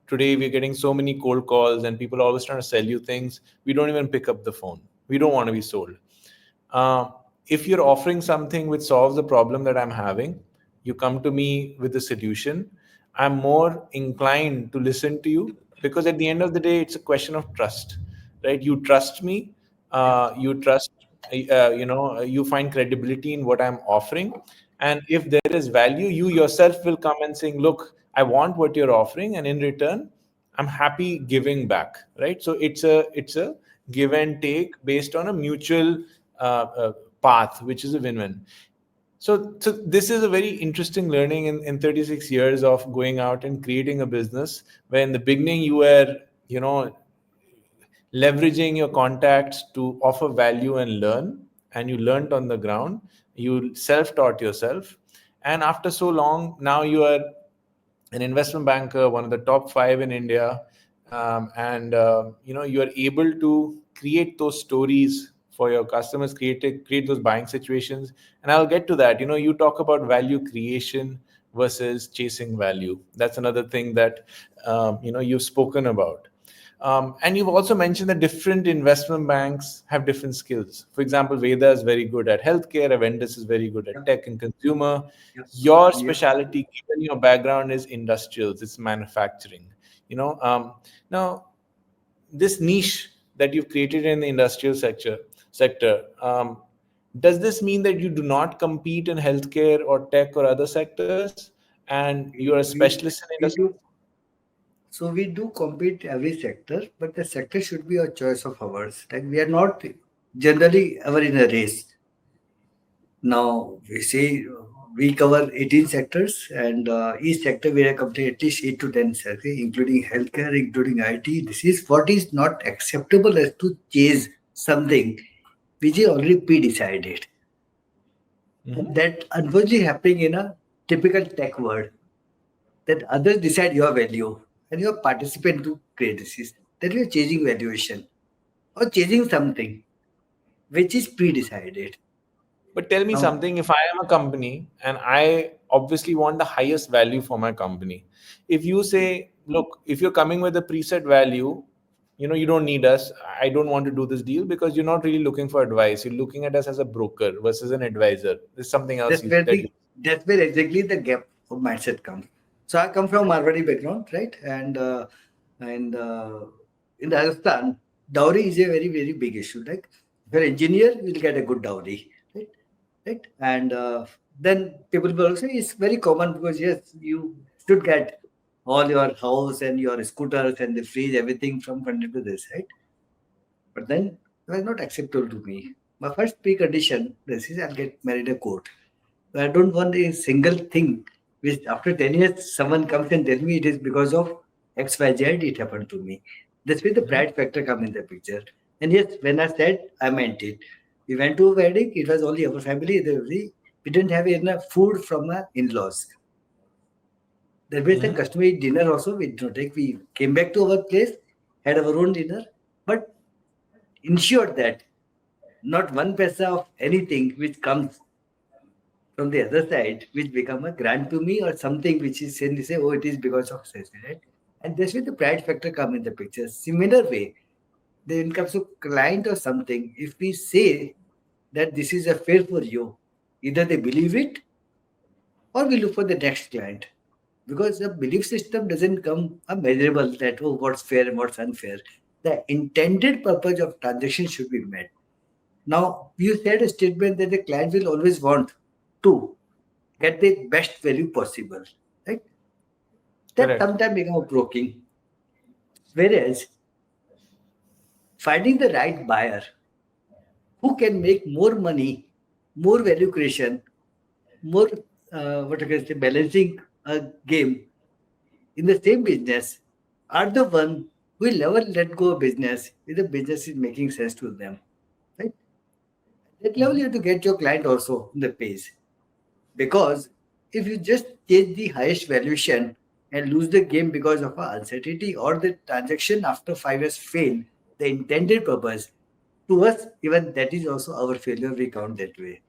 Today we're getting so many cold calls and people are always trying to sell you things. We don't even pick up the phone. We don't want to be sold. Uh, if you're offering something which solves the problem that I'm having, you come to me with a solution. I'm more inclined to listen to you because at the end of the day, it's a question of trust, right? You trust me, Yeah. you trust, you find credibility in what I'm offering. And if there is value, you yourself will come and saying, look, I want what you're offering. And in return, I'm happy giving back, right? So it's a give and take based on a mutual path, which is a win-win. So this is a very interesting learning in 36 years of going out and creating a business, where in the beginning you were, leveraging your contacts to offer value and learn, and you learned on the ground, you self-taught yourself, and after so long now you are an investment banker, one of the top five in India, and you are able to create those stories for your customers, create those buying situations. And I'll get to that. You talk about value creation versus chasing value. That's another thing that you've spoken about. And you've also mentioned that different investment banks have different skills. For example, Veda is very good at healthcare, Avendus is very good Yeah, at tech and consumer. yeah, Your yeah. specialty, given your background, is industrials, it's manufacturing. Now this niche that you've created in the industrial sector, does this mean that you do not compete in healthcare or tech or other sectors, and you're a We specialist in we industry? do so we do compete every sector, but the sector should be a choice of ours. Like we are not generally ever in a race. Now we say we cover 18 sectors, and each sector we are covering at least 8 to 10 sectors, including healthcare, including IT. This is what is not acceptable as to chase something which is already pre-decided. And Mhm. that unfortunately happening in a typical tech world, that others decide your value and you participate to create this. That you are chasing valuation or chasing something which is pre-decided. But tell me Now, something, if I am a company and I obviously want the highest value for my company, if you say, look, if you're coming with a preset value, you don't need us, I don't want to do this deal, because you're not really looking for advice. You're looking at us as a broker versus an advisor. There's something else that's where that you. exactly the gap of mindset comes. So I come from Marwadi background, right? And in Rajasthan, dowry is a very big issue. Like if you're an engineer, you'll get a good dowry, right? Right? And then people will say it's very common because yes, you should get all your house and your scooters and the fridge, everything from funded to this, right? But then it was not acceptable to me. My first precondition, this is I'll get married a court. I don't want a single thing which after 10 years someone comes and tells me it is because of XYZ it happened to me. That's where the Mhm. pride factor come in the picture. And yes, when I said I meant it. We went to a wedding, it was only our family, we didn't have enough food from our in-laws. There was a Mhm. customary dinner also we did not take. We came back to our place, had our own dinner, but ensured that not one paisa of anything which comes from the other side, which become a grant to me or something which is saying, say, oh, it is because of such, right? And that's where the pride factor come in the picture. Similar way, the income comes to client or something, if we say that this is a fair for you, either they believe it or we look for the next client. Because the belief system doesn't come a measurable that, oh, what's fair and what's unfair. The intended purpose of transaction should be met. Now, you said a statement that the client will always want to get the best value possible, right? That Correct. sometimes become a broking. Whereas finding the right buyer who can make more money, more value creation, more what I can say, balancing a game in the same business are the one who will never let go of business if the business is making sense to them, right? At that level, you Mhm. have to get your client also in the pace. Because if you just take the highest valuation and lose the game because of a uncertainty or the transaction after 5 years fail, the intended purpose, to us, even that is also our failure, we count that way.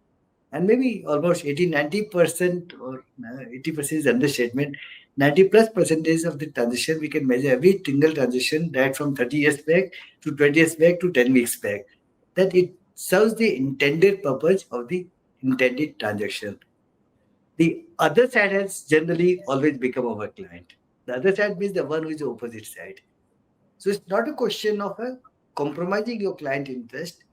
And maybe almost 80-90% or 80% is understatement. 90 plus percentage of the transaction we can measure every single transaction that from 30 years back to 20 years back to 10 weeks back, that it serves the intended purpose of the intended transaction. The other side has generally always become our client. The other side means the one who is the opposite side. So it's not a question of compromising your client interest.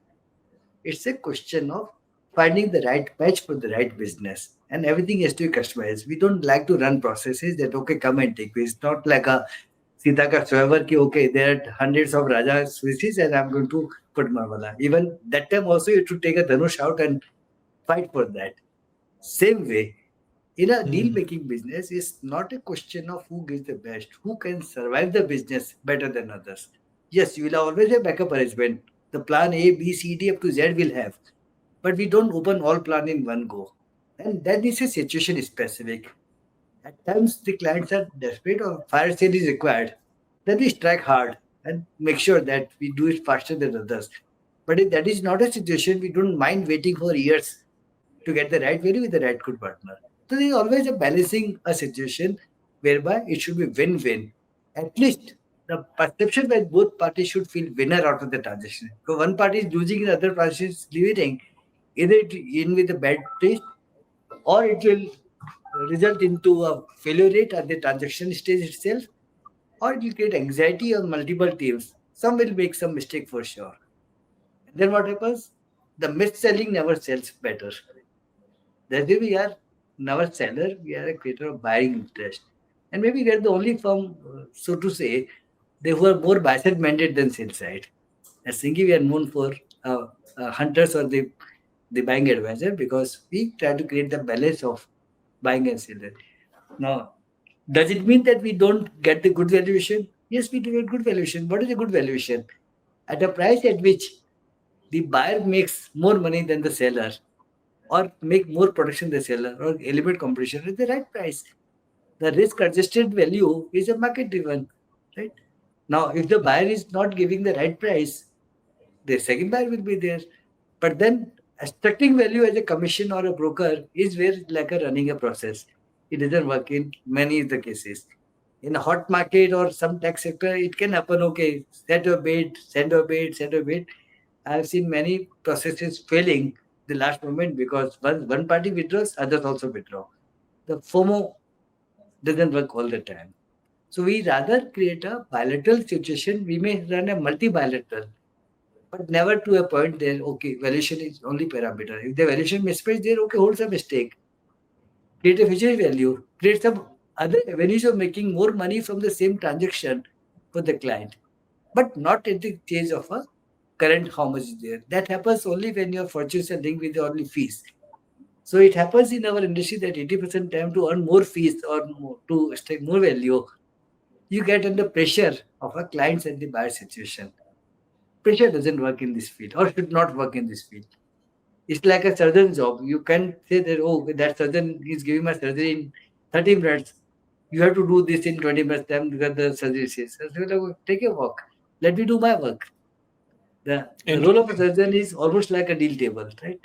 It's a question of finding the right match for the right business. And everything has to be customized. We don't like to run processes that, okay, come and take. It's not like a Sita ka swayamvar ki okay, there are hundreds of Raja species and I'm going to put Marmala. Even that time also you should take a Dhanush out and fight for that. Same way, in a deal Hmm. making business, it's not a question of who gives the best, who can survive the business better than others. Yes, you will always have backup arrangement. The plan A, B, C, D up to Z will have, but we don't open all plan in one go. And that is a situation specific. At times, the clients are desperate or fire sale is required. Then we strike hard and make sure that we do it faster than others. But if that is not a situation, we don't mind waiting for years to get the right value with the right good partner. So there is always a balancing a situation whereby it should be win-win. At least the perception that both parties should feel winner out of the transaction. So one party is losing and the other party is leaving, either it in with a bad taste or it will result into a failure rate at the transaction stage itself, or it will create anxiety on multiple teams. Some will make some mistake for sure. And then what happens? The mis-selling never sells better. That's why we are never seller, we are a creator of buying interest. And maybe we are the only firm, so to say, they who are more buy side mandate than sell side. At Singhi, we are known for hunters or the buying advisor because we try to create the balance of buying and selling. Now, does it mean that we don't get the good valuation? Yes, we do get good valuation. What is a good valuation? At a price at which the buyer makes more money than the seller, or make more production than the seller, or eliminate competition at the right price. The risk adjusted value is a market driven, right? Now, if the buyer is not giving the right price, the second buyer will be there. But then extracting value as a commission or a broker is where like a running a process. It doesn't work in many of the cases. In a hot market or some tech sector, it can happen. Okay, set a bid, send a bid, send a bid. I've seen many processes failing the last moment because once one party withdraws, others also withdraw. The FOMO doesn't work all the time. So we rather create a bilateral situation. We may run a multi-bilateral, but never to a point there, okay, valuation is only parameter. If the valuation mismatch there, okay, hold some mistake. Create a future value. Create some other avenues of making more money from the same transaction for the client, but not at the stage of a current how much is there. That happens only when your fortunes are linked with the only fees. So it happens in our industry that 80% time to earn more fees or more, to extract more value, you get under pressure of a client's and the buyer situation. Pressure doesn't work in this field or should not work in this field. It's like a surgeon job. You can't say that, oh, that surgeon is giving my surgery in 30 minutes. You have to do this in 20 minutes time because the surgery says. So, like, take a walk. Let me do my work. The role of a Interesting. surgeon is almost like a deal table, right?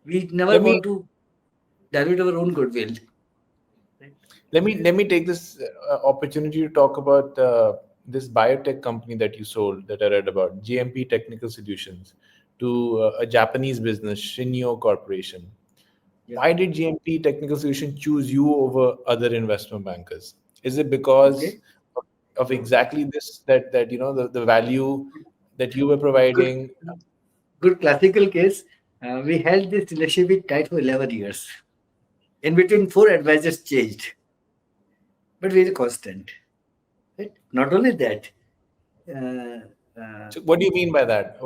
We never Let me want to dilute our own goodwill. Right? let me take this opportunity to talk about this biotech company that you sold that I read about, GMP Technical Solutions, to a Japanese business, Shinyo Corporation. Yeah. Why did GMP Technical Solutions choose you over other investment bankers? Is it because Okay. of exactly this, that the value that you were Good. providing? Good classical case. We held this relationship tight for 11 years. In between, four advisors changed, but very constant. Right? Not only that, So what do you mean by that?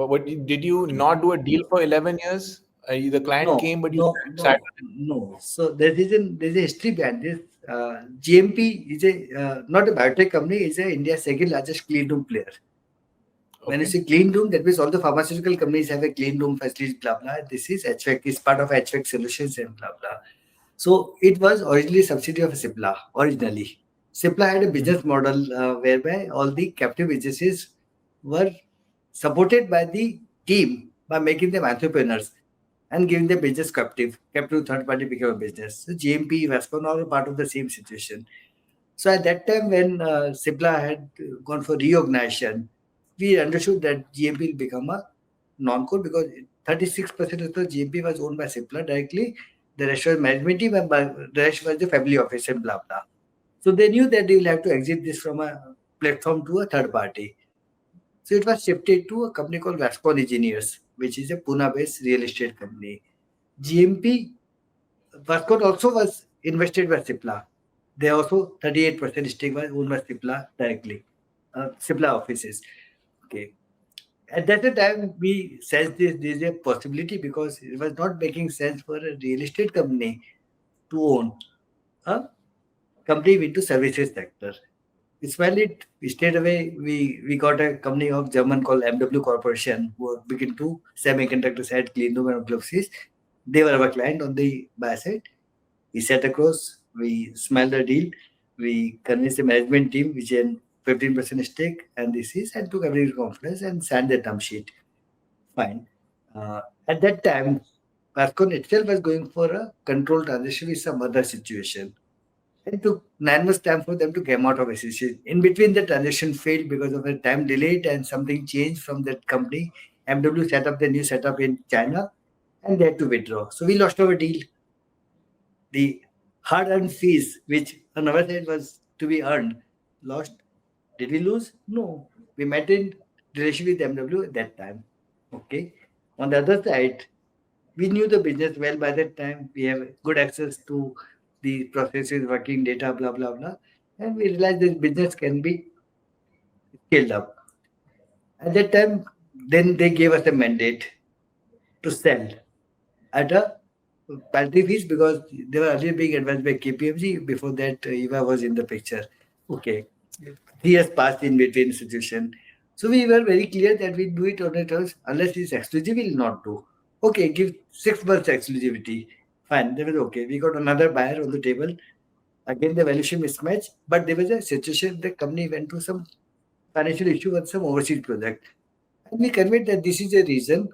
Did you not do a deal for 11 years? The client no, came, but you no, sat. no, no. So there's a history behind this. GMP is a not a biotech company. It's a India's second largest clean room player. When you Okay. say clean room, that means all the pharmaceutical companies have a clean room facilities, blah blah. This is HVAC, is part of HVAC solutions and blah blah. So it was originally a subsidiary of Cipla originally. Cipla had a Mhm. business model whereby all the captive businesses were supported by the team by making them entrepreneurs and giving them business captive. Captive third party became a business. So GMP, Vascon are part of the same situation. So at that time, when Cipla had gone for reorganization, we understood that GMP will become a non-core because 36% of the GMP was owned by Cipla directly. The rest was management team and the rest was the family office and blah blah. So they knew that they will have to exit this from a platform to a third party. So it was shifted to a company called Vascon Engineers, which is a Pune-based real estate company. GMP Vascon also was invested by Cipla. They also 38% stake was owned by Cipla directly, Cipla offices. Okay. At that time, we sensed this is a possibility because it was not making sense for a real estate company to own a company into services sector. It's valid. We stayed away. We got a company of German called MW Corporation who are big into semiconductor side, clean room and glosses. They were our client on the buy side. We sat across, we smelled the deal, we convinced the management team, which had 15% stake, and this is, and took every conference and signed the term sheet. Fine. At that time, Pascon itself was going for a control transition with some other situation. It took 9 months time for them to come out of association. In between, the transaction failed because of a time delayed and something changed from that company. MW set up the new setup in China and they had to withdraw. So we lost our deal. The hard-earned fees, which on our side was to be earned, lost. Did we lose? No. We maintained relationship with MW at that time. Okay. On the other side, we knew the business well by that time. We have good access to the processes, working data, blah, blah, blah. And we realized this business can be scaled up. At that time, then they gave us a mandate to sell at a penalty fees because they were earlier being advised by KPMG. Before that, Eva was in the picture. Okay. 3 years passed in between situation. So we were very clear that we do it on a terms unless it's exclusive, we'll not do. Okay, give 6 months exclusivity. Fine, that was okay. We got another buyer on the table. Again, the valuation mismatch, but there was a situation the company went to some financial issue with some overseas project. And we conveyed that this is a reason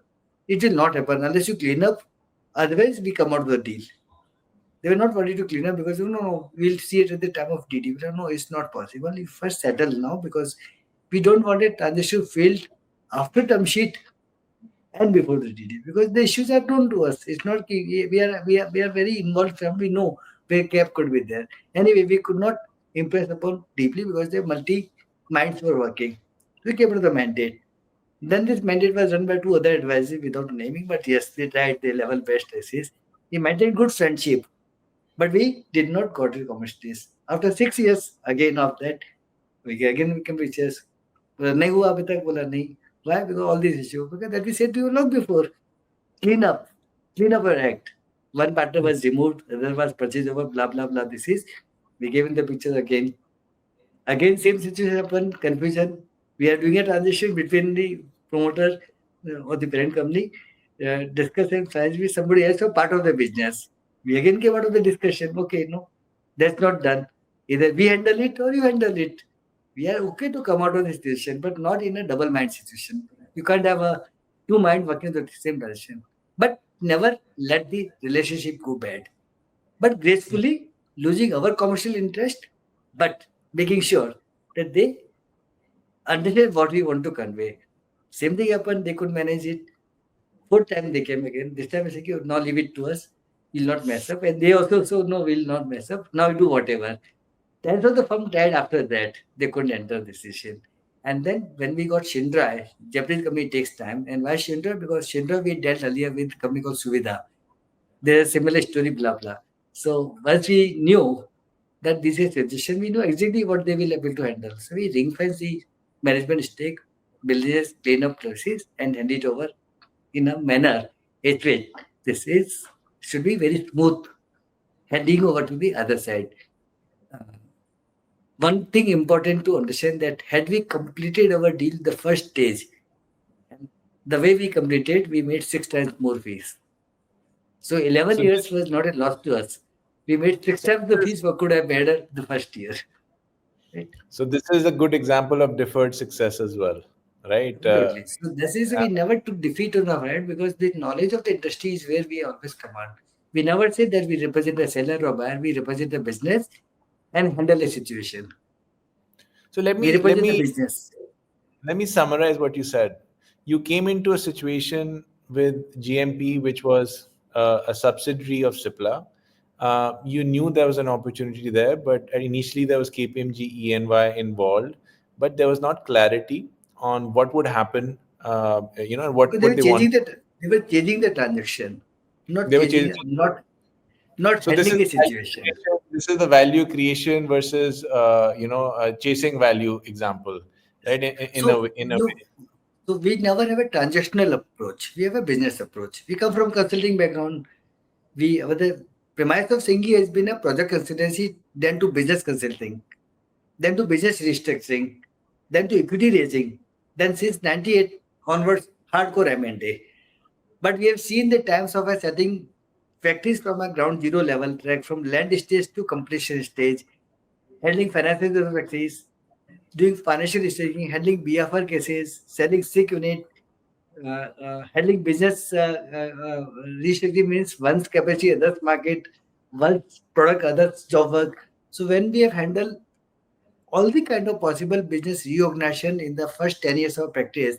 it will not happen unless you clean up. Otherwise, we come out of the deal. They were not ready to clean up because no, we'll see it at the time of DD. No, it's not possible. You first settle now because we don't want a transaction failed after term sheet and before the DD because the issues are known to us. It's not we are very involved from we know where cap could be there. Anyway, we could not impress upon deeply because the multi minds were working. We came to the mandate. Then this mandate was run by 2 other advisors without naming, but yes, they tried their level best thesis. We maintained good friendship, but we did not got to commercials. After 6 years again of that, we again became pictures. नहीं हुआ अभी तक बोला नहीं. Why? Because all these issues. Because that we said to you long before. Clean up. Clean up our act. One partner was removed, other was purchased over, blah, blah, blah. This is, we gave in the picture again. Again, same situation happened, confusion. We are doing a transition between the promoter or the parent company, discuss and finance with somebody else or part of the business. We again came out of the discussion. Okay, no, that's not done. Either we handle it or you handle it. We are okay to come out of this situation, but not in a double mind situation. You can't have a two mind working in the same direction. But never let the relationship go bad. But gracefully losing our commercial interest, but making sure that they understand what we want to convey. Same thing happened, they could manage it. Fourth time they came again. This time I said, now leave it to us. We'll not mess up. And they also so no, we'll not mess up. Now we do whatever. That's how the firm died after that. They couldn't enter the decision. And then when we got Shindra, Japanese company takes time. And why Shindra? Because Shindra we dealt earlier with a company called Suvidha. There's a similar story, blah blah. So once we knew that this is suggestion, we know exactly what they will be able to handle. So we ring fence the management stake, business, clean up process, and hand it over in a manner at which this is should be very smooth, handing over to the other side. One thing important to understand that had we completed our deal the first stage, and the way we completed, we made 6 times more fees. So 11 So years was not a loss to us. We made 6 times the fees what could have made the first year. Right? So this is a good example of deferred success as well, right? Absolutely. So this is we never took defeat on our hand because the knowledge of the industry is where we always command. We never say that we represent a seller or buyer. We represent the business and handle a situation. So let We me let represent the me business. let me summarize what you said. You came into a situation with GMP, which was a subsidiary of Cipla. You knew there was an opportunity there, but initially there was KPMG ENY involved, but there was not clarity on what would happen. And Because what they want. they were changing the transaction, not They were changing. changing, not So this handling is the situation. this is the value creation versus chasing value example, right? In a So in a you, way. so we never have a transactional approach. We have a business approach. We come from consulting background. The premise of Singhi has been a project consultancy, then to business consulting, then to business restructuring, then to equity raising, then since 98 onwards, hardcore M&A. But we have seen the times of us setting factories from a ground zero level, right, from land stage to completion stage, handling financial factories, doing financial staging, handling BFR cases, selling sick unit, handling business restructuring means one's capacity, others market, one's product, others job work. So when we have handled all the kind of possible business reorganization in the first 10 years of practice,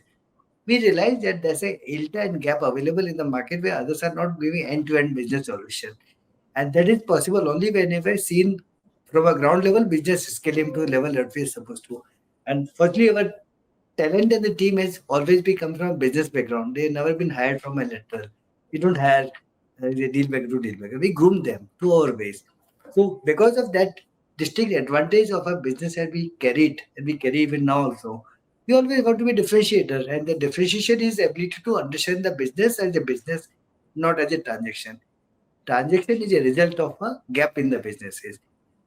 we realize that there's a delta and gap available in the market where others are not giving end-to-end business solution. And that is possible only whenever seen from a ground level business scaling to a level that we are supposed to. And firstly, our talent and the team has always been come from a business background. They've never been hired from a lateral. We don't hire the deal maker to deal maker. We groom them to our ways. So because of that distinct advantage of our business that we carried and we carry even now also, we always want to be differentiator. And the differentiation is ability to understand the business as a business, not as a transaction. Transaction is a result of a gap in the businesses.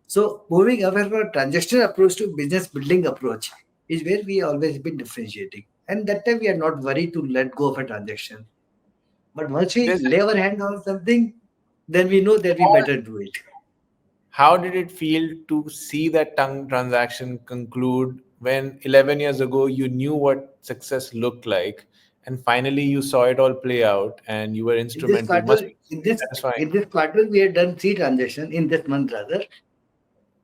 So moving away from a transactional approach to business building approach is where we always been differentiating. And that time we are not worried to let go of a transaction. But once we There's lay our hand on something, then we know that we better do it. How did it feel to see that tongue transaction conclude when 11 years ago you knew what success looked like, and finally you saw it all play out and you were In this instrumental? Must quarter, be satisfying. in this quarter, we have done three transactions in this month rather.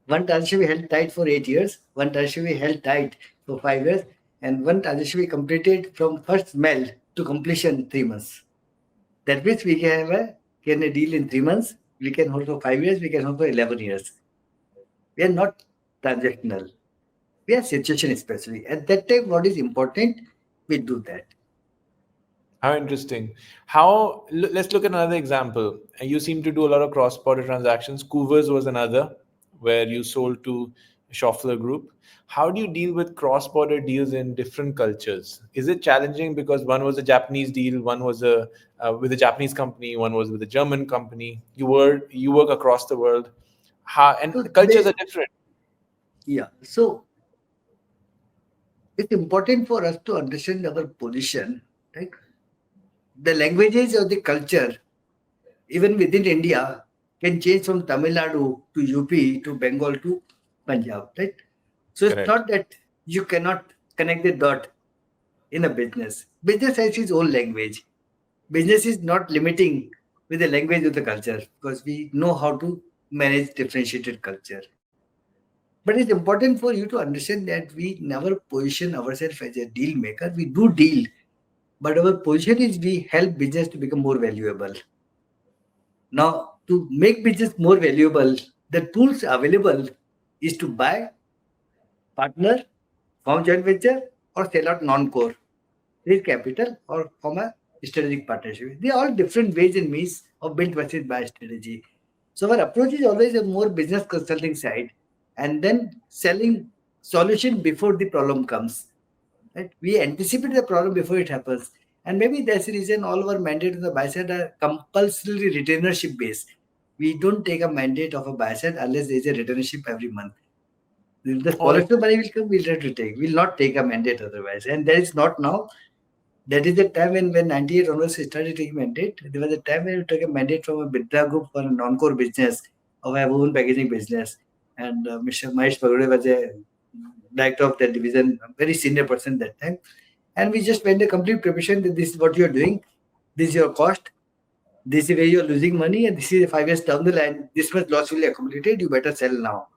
One transaction we held tight for 8 years, one transaction we held tight for 5 years, and one transaction we completed from first smell to completion in 3 months. That means we can a deal in 3 months, we can hold for 5 years, we can hold for 11 years. We are not transactional. We are situation specific. At that time, what is important, we do that. How interesting. Let's look at another example. You seem to do a lot of cross-border transactions. Koovers was another where you sold to Schaeffler Group. How do you deal with cross-border deals in different cultures? Is it challenging because one was a Japanese deal, one was a with a Japanese company, one was with a German company. You work across the world. And So the cultures they, are different. yeah. So it's important for us to understand our position, right? The languages or the culture, even within India, can change from Tamil Nadu to UP to Bengal to Punjab, right? So it's Correct. not that you cannot connect the dot in a business. Business has its own language. Business is not limiting with the language of the culture because we know how to manage differentiated culture. But it's important for you to understand that we never position ourselves as a deal maker. We do deal, but our position is we help business to become more valuable. Now, to make business more valuable, the tools available is to buy, partner, form joint venture, or sell out non-core, raise capital, or form a strategic partnership. They are all different ways and means of build versus buy strategy. So our approach is always a more business consulting side, and then selling solution before the problem comes. Right? We anticipate the problem before it happens. And maybe that's the reason all our mandate on the buy side are compulsorily retainership based. We don't take a mandate of a buy side unless there is a retainership every month. If the Oh, smallest money will come, we'll try to take. We'll not take a mandate otherwise. And that is not now. That is the time when 98 onwards we started taking mandate. There was a time when we took a mandate from a Batra group for a non-core business of our own packaging business. And Mr. Mahesh Singhi was a director of that division, a very senior person that time. And we just went a complete preparation that this is what you're doing, this is your cost, this is where you're losing money, and this is 5 years down the line, this much loss will be accumulated, you better sell now.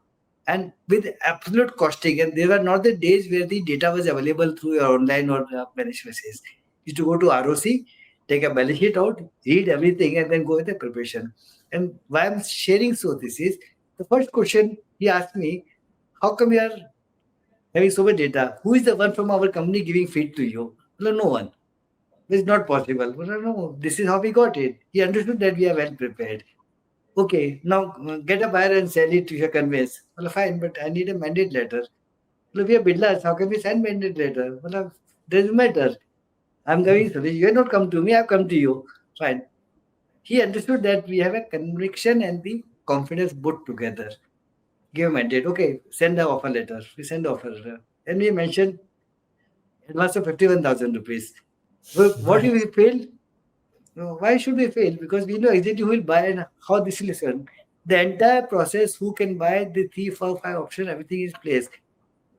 And with absolute costing, and there were not the days where the data was available through your online or management messages. You used to go to ROC, take a balance sheet out, read everything, and then go with the preparation. And why I'm sharing so this is the first question he asked me, how come you are having so much data? Who is the one from our company giving feed to you? Well, no one. It's not possible. Well, no, this is how we got it. He understood that we are well prepared. Okay, now get a buyer and sell it to your conveyance. Well, fine, but I need a mandate letter. Well, we are builders. How can we send mandate letter? Well, doesn't matter. I'm going, sorry, you have not come to me, I've come to you. Fine. He understood that we have a conviction and the confidence both together. Give a mandate. Okay, send the offer letter. We send the offer letter. And we mentioned advance of 51,000 rupees. Well, what if we fail? No, why should we fail? Because we know exactly who will buy and how this will listen. The entire process, who can buy the 3, 4, 5 option, everything is placed.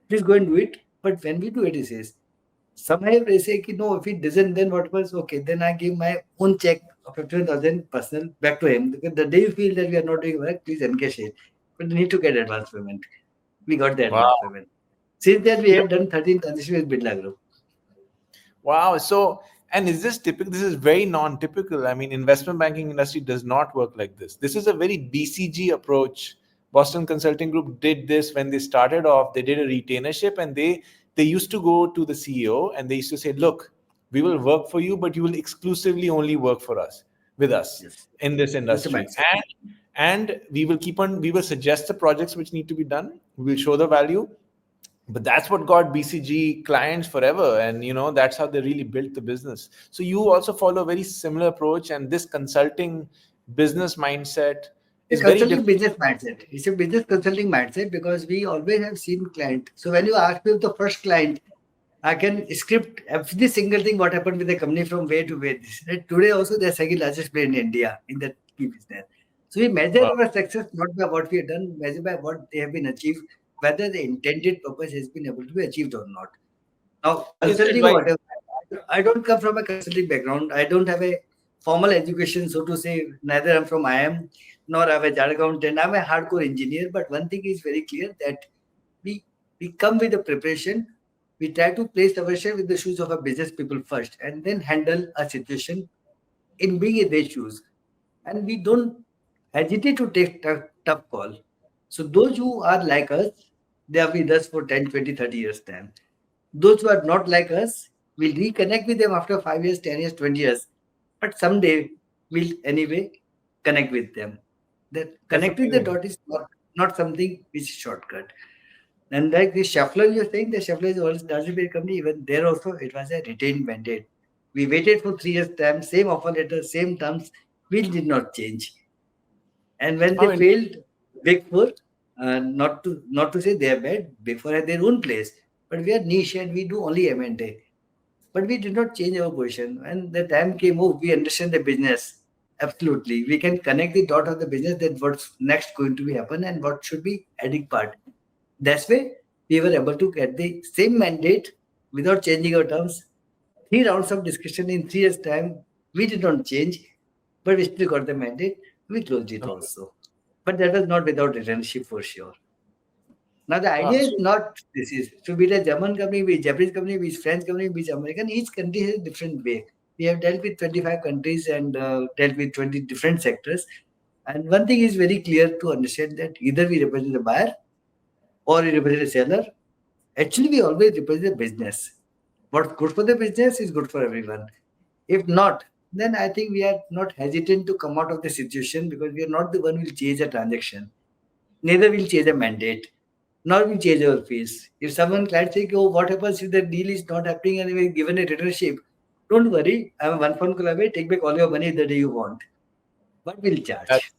Please go and do it. But when we do it, he says, somehow they say, ki, no, if it doesn't, then what was okay? Then I give my own check of 15,000 personal back to him. Because the day you feel that we are not doing work, please encash it. But you need to get advance payment. We got the advance Wow. payment. Since then, we have done 13 transactions with Birla Group. Wow. So, and is this typical? This is very non-typical. I mean, investment banking industry does not work like this. This is a very BCG approach. Boston Consulting Group did this when they started off. They did a retainership, and they used to go to the CEO and they used to say, "Look, we will work for you, but you will exclusively only work for us with us Yes. in this That's the industry, mindset. and we will keep on. We will suggest the projects which need to be done. We will show the value, but that's what got BCG clients forever, and that's how they really built the business. So you also follow a very similar approach, and this consulting business mindset A is very consulting different. business mindset. It's a business consulting mindset because we always have seen client. So when you ask me of the first client, I can script every single thing what happened with the company from way to way. Right? Today also they are second largest player in India in that key business. So we measure Wow. our success not by what we have done, measure by what they have been achieved, whether the intended purpose has been able to be achieved or not. Now, Is the consulting or advice? whatever, I don't come from a consulting background. I don't have a formal education, so to say. Neither I'm from IIM nor I'm a chartered accountant. I'm a hardcore engineer. But one thing is very clear that we we come with a preparation. We try to place ourselves with the shoes of a business people first, and then handle a situation in being in their shoes. And we don't hesitate to take tough call. So those who are like us, they are with us for 10, 20, 30 years time. Those who are not like us, we'll reconnect with them after 5 years, 10 years, 20 years. But someday we'll anyway connect with them. That That's connecting the amazing. dot is not something which is shortcut. And like the Shuffler, you're saying the Shuffler is the world's largest beer company. Even there also, it was a retained mandate. We waited for 3 years' time, same offer letter, same terms. We did not change. And when How they in- failed, Big Four, not to say they are bad, Big Four had their own place, but we are niche and we do only M&A. But we did not change our position. When the time came, oh, we understand the business. Absolutely, we can connect the dot of the business that what's next going to be happen and what should be adding part. That's way we were able to get the same mandate without changing our terms. 3 rounds of discussion in 3 years' time. We did not change, but we still got the mandate. We closed it also. But that was not without relationship for sure. Now the idea is so not this is to be a German company, be Japanese company, be French company, be American. Each country has a different way. We have dealt with 25 countries and dealt with 20 different sectors. And one thing is very clear to understand that either we represent the buyer or we represent the seller. Actually, we always represent the business. What's good for the business is good for everyone. If not, then I think we are not hesitant to come out of the situation because we are not the one who will change a transaction. Neither will change a mandate, nor will change our fees. If someone client say, oh, what happens if the deal is not happening and we are given a returnership? Don't worry, I'm one phone call away, take back all your money the day you want. What will charge? that's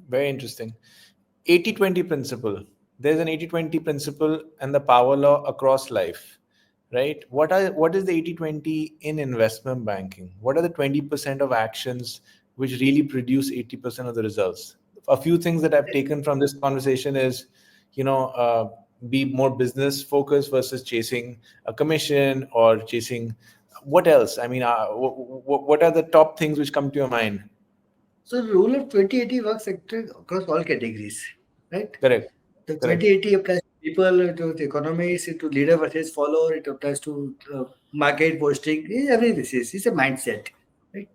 very interesting. 80-20 principle. There's an 80-20 principle and the power law across life, right? What is the 80-20 in investment banking? What are the 20% of actions which really produce 80% of the results? A few things that I've taken from this conversation is, be more business focused versus chasing a commission or chasing what else? I mean, what are the top things which come to your mind? So the rule of 2080 works across all categories, right? Correct. The Correct. 2080 applies to people, to the economics, to leader versus follower, it applies to market posting, every basis. It's a mindset, right?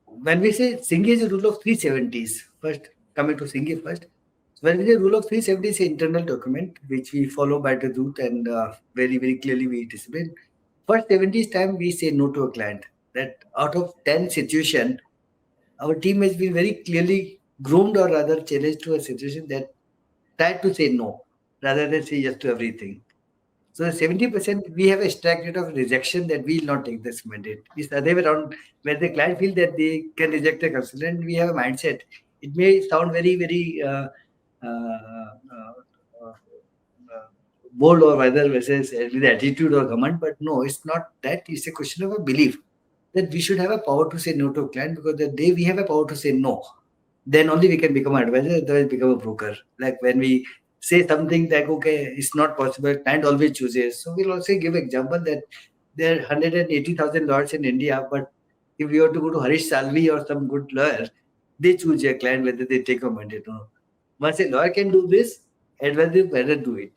When we say Singhi is a rule of 370s, first coming to Singhi first. So when we say rule of 370 is an internal document which we follow by the root and very, very clearly we discipline. First 70s time we say no to a client that out of 10 situation, our team has been very clearly groomed or rather challenged to a situation that try to say no rather than say yes to everything. So the 70% we have a track rate of rejection that we will not take this mandate. It's the other way around where the client feel that they can reject a consultant. We have a mindset. It may sound very uh, uh, uh, bold or whether versus with attitude or command, but no, it's not that. It's a question of a belief that we should have a power to say no to a client because the day we have a power to say no, then only we can become an advisor, otherwise become a broker. Like when we say something like, okay, it's not possible, client always chooses. So we'll also give example that there are 180,000 lawyers in India, but if we were to go to Harish Salvi or some good lawyer, they choose their client whether they take a mandate or not. Once a lawyer can do this, advisor better do it.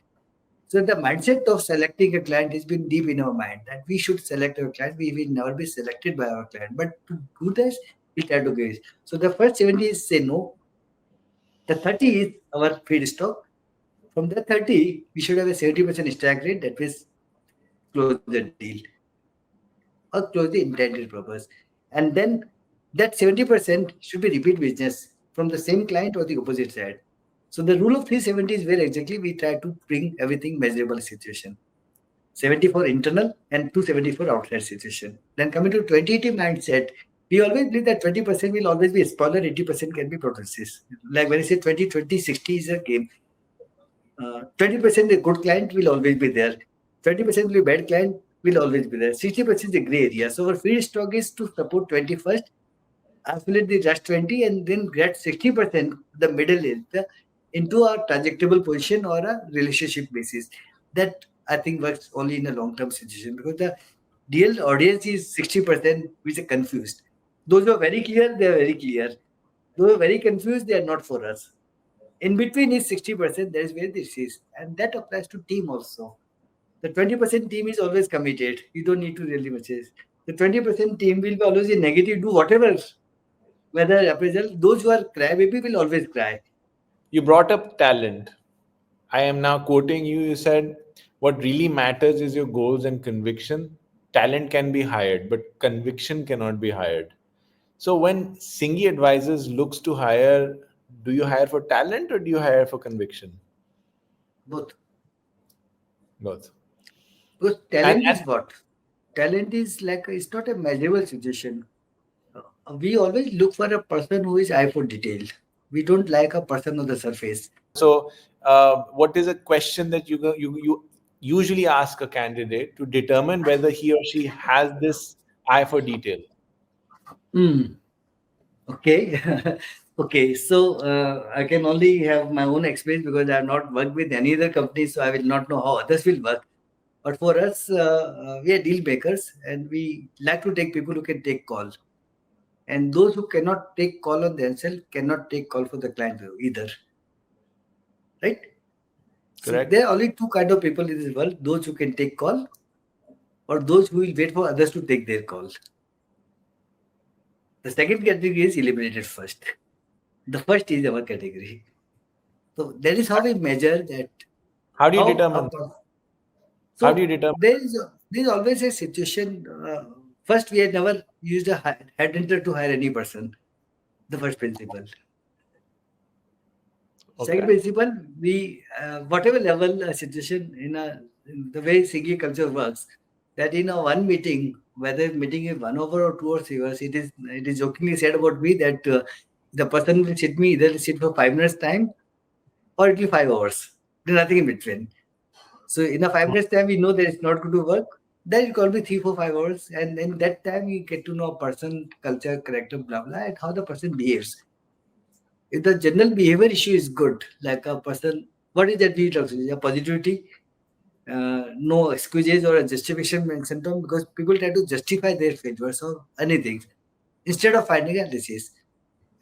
So the mindset of selecting a client has been deep in our mind that we should select our client. We will never be selected by our client. But to do this, we try to give. So the first 70 is say no. The 30 is our feedstock. From the 30, we should have a 70% stack rate that will close the deal or close the intended purpose. And then that 70% should be repeat business from the same client or the opposite side. So the rule of 370 is where exactly we try to bring everything measurable situation. 70 for internal and 270 for outside situation. Then coming to 2080 mindset, we always believe that 20% will always be smaller, 80% can be processes. Like when I say 20-20-60 is a game, 20% a good client will always be there. 20% will be bad client will always be there. 60% is a gray area. So our field stock is to support 21st, affiliate the rest 20, and then get 60%, the middle is into a trajectable position or a relationship basis. That I think works only in a long-term situation because the real audience is 60% which are confused. Those who are very clear, they are very clear. Those who are very confused, they are not for us. In between is 60%, that is where this is. And that applies to team also. The 20% team is always committed. You don't need to really message. The 20% team will be always in negative, do whatever, whether appraisal, those who are crybaby will always cry. You brought up talent. I am now quoting you. You said, what really matters is your goals and conviction. Talent can be hired, but conviction cannot be hired. So when Singhi Advisors looks to hire, do you hire for talent or do you hire for conviction? Both. Both. Because And, talent is and what? Talent is like, it's not a measurable situation. We always look for a person who is eye for detail. We don't like a person on the surface. so, what is a question that you usually ask a candidate to determine whether he or she has this eye for detail? Hmm. Okay. Okay. So I can only have my own experience because I have not worked with any other company, so I will not know how others will work. But for us, we are deal makers and we like to take people who can take call. And those who cannot take call on themselves cannot take call for the client either. Right? So Correct. there are only two kind of people in this world: those who can take call, or those who will wait for others to take their call. The second category is eliminated first. The first is our category. So that is how we measure that. How do you How determine? How do you so determine? there is always a situation. First, we had never used a headhunter to hire any person. The first principle. Second Okay. principle, we whatever level situation in the way Singhi culture works, that in a one meeting, whether meeting is 1 hour or 2 hours, it is jokingly said about me that the person will sit me either sit for 5 minutes time or it will 5 hours. There's nothing in between. So in a 5 minutes time, we know that it's not going to work. Then it could be 3, 4, 5 hours, and in that time you get to know a person, culture, character, blah blah, and how the person behaves. If the general behavior issue is good, like a person, what is that we talk about? Positivity, no excuses or a justification symptom because people try to justify their failures or anything instead of finding a disease.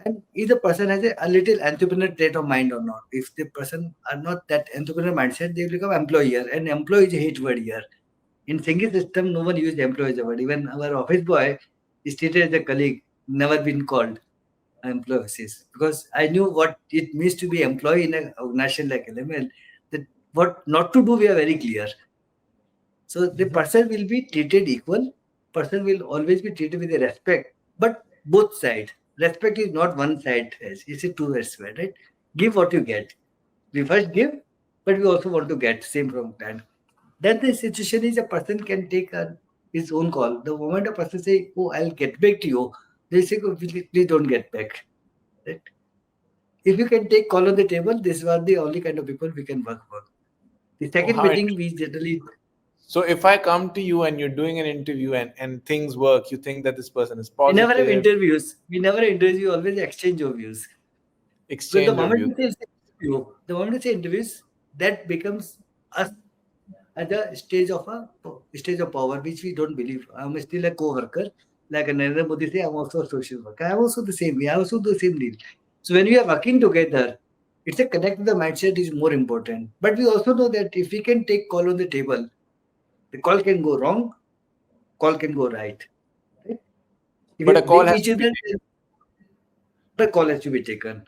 And if the person has a little entrepreneur trait of mind or not, if the person are not that entrepreneur mindset, they become employer, and employee is a hate word here. In Singhi system, no one used employee as a word. Even our office boy is treated as a colleague, never been called employees because I knew what it means to be employee in a organization like LML. That what not to do, we are very clear. So the person will be treated equal. Person will always be treated with a respect, but both sides. respect is not one side, it's a two-way sword, right? Give what you get. We first give, but we also want to get same from client. Then the situation is a person can take his own call. The moment a person say, "Oh, I'll get back to you," they say, "Oh, please don't get back." Right? If you can take call on the table, this was the only kind of people we can work for. The Oh, second how meeting, interesting. we generally So if I come to you and you're doing an interview and things work, you think that this person is we never have positive, interviews. We never interview. Always exchange of views. Because the exchange of moment views. we say interview, the moment we say interviews, that becomes us at the stage of power, which we don't believe. I'm still a co-worker. Like Narendra Modi say, I'm also a social worker. I'm also the same. We also do the same deal. So when we are working together, it's a connect. The mindset is more important. But we also know that if we can take call on the table, the call can go wrong, call can go right. Right? If But you a call believe has each to be other, taken. the call has to be taken.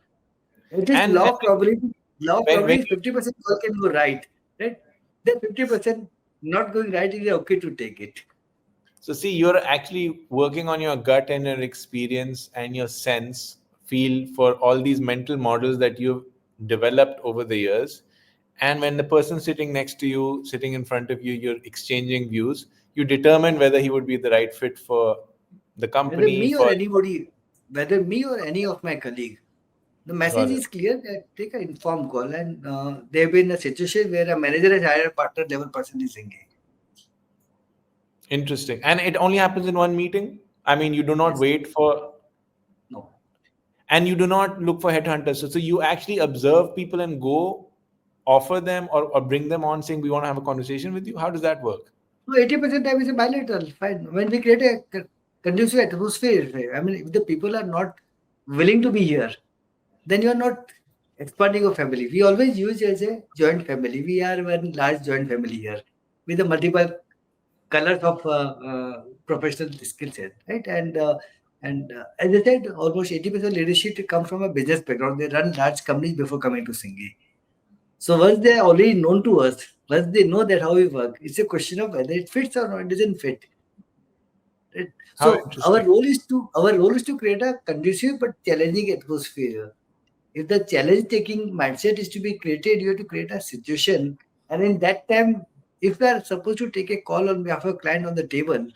It is And law of probability. Law of when probability is you 50% call can go right. Right? Then 50% not going right is okay to take it. so see, you're actually working on your gut and your experience and your sense, feel for all these mental models that you've developed over the years. And when the person sitting next to you, sitting in front of you, you're exchanging views, you determine whether he would be the right fit for the Whether company, me or for anybody, whether me or any of my colleague, the message got it. is clear that take an informed call. And they've been in a situation where a manager has hired a partner level person is engaged. Interesting. And it only happens in one meeting? I mean, you do not Yes. wait for, No. and you do not look for headhunters. So you actually observe people and go offer them or bring them on saying, we want to have a conversation with you. How does that work? So 80% time is a bilateral. Fine. When we create a conducive atmosphere, I mean, if the people are not willing to be here, then you are not expanding your family. We always use as a joint family. We are one large joint family here with the multiple colors of professional skill set, right? And as I said, almost 80% leadership comes from a business background. They run large companies before coming to Singhi. So once they are already known to us, once they know that how we work, it's a question of whether it fits or not. It doesn't fit. Right? How So interesting. our role is to create a conducive but challenging atmosphere. If the challenge taking mindset is to be created, you have to create a situation. And in that time, if we are supposed to take a call on behalf of a client on the table,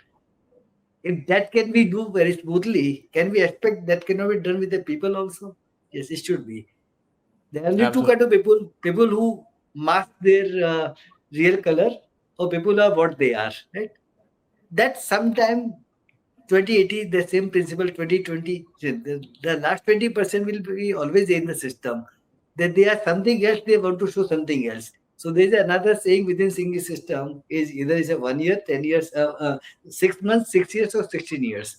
if that can be do very smoothly, can we expect that cannot be done with the people also? Yes, it should be. There are only two Absolutely. kind of people: people who mask their real color, or people are what they are. Right? That sometime 2080, the same principle 2020. The last 20% will be always in the system. That they are something else, they want to show something else. So there is another saying within Singhi system is either is a 1 year, 10 years, 6 months, 6 years, or 16 years.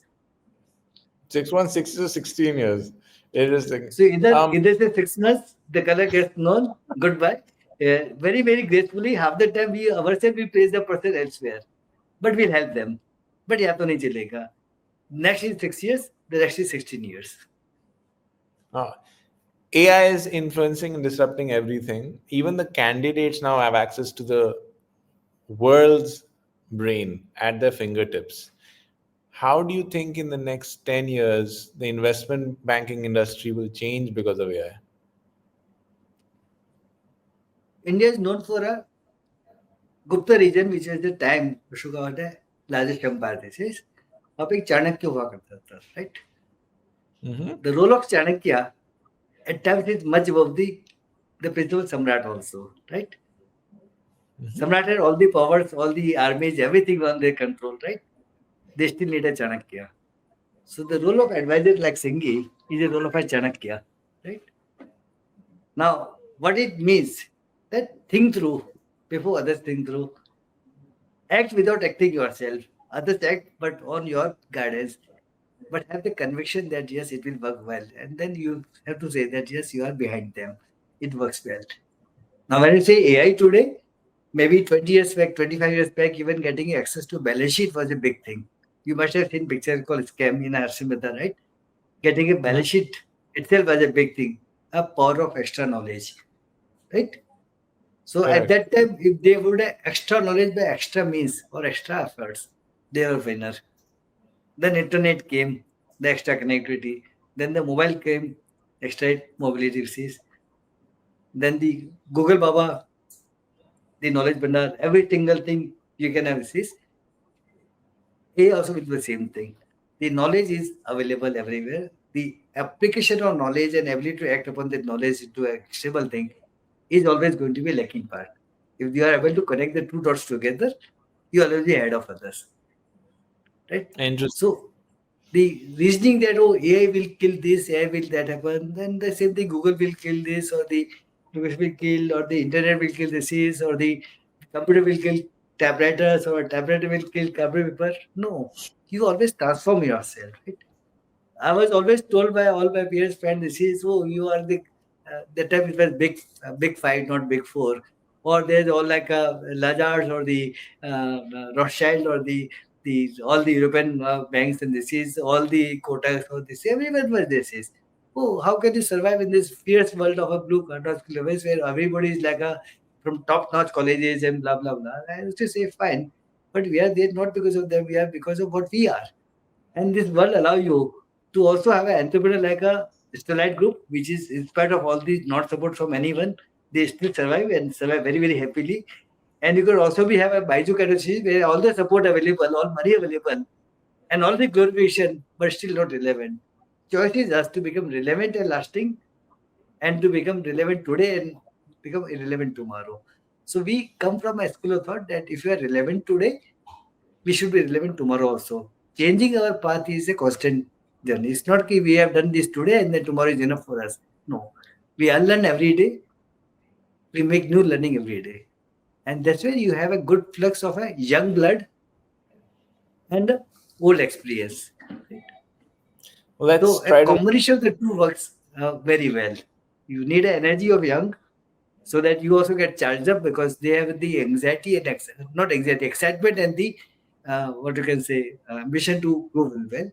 6 months, 16 years. Interesting. So either Um, either say 6 months, the color gets known, goodbye. Very very gracefully. Half the time we ourselves we praise the person elsewhere, but we'll help them. But या तो नहीं चलेगा. Next is 6 years, the next is 16 years. uh, AI is influencing and disrupting everything. Even the candidates now have access to the world's brain at their fingertips. How do you think in the next 10 years the investment banking industry will change because of AI? India is known for a Gupta region, which is the time विश्व का होता है largest empire. This is वहाँ पे एक चाणक्य हुआ करता था, right? Mm-hmm. The role of Chanakya at times is much above the principal Samrat also, right? Mm-hmm. Samrat had all the powers, all the armies, everything on their control, right? They still need a Chanakya. So the role of advisor like Singhi is a role of a Chanakya, right? Now, what it means that think through before others think through. Act without acting yourself. Others act but on your guidance. But have the conviction that yes, it will work well. And then you have to say that yes, you are behind them. It works well. Now, when you say AI today, maybe 20 years back, 25 years back, even getting access to balance sheet was a big thing. You must have seen picture called scam in Arsimita, right? Getting a balance sheet itself was a big thing. A power of extra knowledge, right? So at Correct. that time, if they would have extra knowledge by extra means or extra efforts, they were winner. Then internet came, the extra connectivity. Then the mobile came, extra mobility disease. Then the Google Baba, the knowledge bundle, every single thing you can have disease. A also will do the same thing. The knowledge is available everywhere. The application of knowledge and ability to act upon that knowledge into a stable thing is always going to be lacking part. If you are able to connect the two dots together, you are already ahead of others, right? Interesting. So the reasoning that AI will kill this, AI will that happen, then the same thing Google will kill this, or the Google will kill, or the internet will kill disease, or the computer will kill typewriters, or typewriter will kill computer paper. No, you always transform yourself, right? I was always told by all my peers, friends, this is, oh, you are the, that time it was big five, not big four. Or there's all like Lazards or the Rothschild or all the European banks and this is all the Kotak or this, everyone was this is. Oh, how can you survive in this fierce world of a blue collar levels where everybody is like a from top-notch colleges and blah blah blah. I used to say fine, but we are there not because of them, we are because of what we are. And this world allow you to also have an entrepreneur like a Stellite group, which is in spite of all the not support from anyone, they still survive and survive very, very happily. And you could also be have a Baiju category where all the support available, all money available, and all the glorification, but still not relevant. Choice is us to become relevant and lasting, and to become relevant today and become irrelevant tomorrow. So we come from a school of thought that if you are relevant today, we should be relevant tomorrow also. Changing our path is a constant journey. It's not that we have done this today and then tomorrow is enough for us. No. We unlearn every day. We make new learning every day. And that's where you have a good flux of a young blood and a old experience. Let's So a try to. combination of the two works very well. You need an energy of young so that you also get charged up because they have the anxiety and not anxiety, excitement and the what you can say ambition to grow well,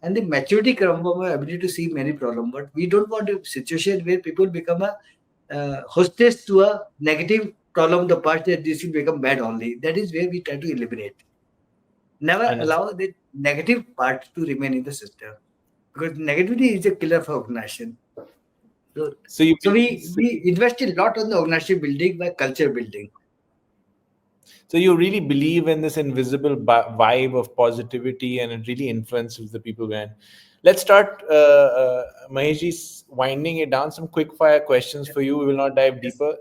and the maturity come from our ability to see many problems. But we don't want a situation where people become a hostess to a negative problem. The part that this will become bad only. That is where we try to eliminate. Never Understand. allow the negative part to remain in the system because negativity is a killer for organization. So, So you so believe, we invest a lot on the organization building by culture building. so you really believe in this invisible vibe of positivity, and it really influences the people behind. Let's start, Maheshji, winding it down. Some quick fire questions Yes. for you. We will not dive Yes. deeper.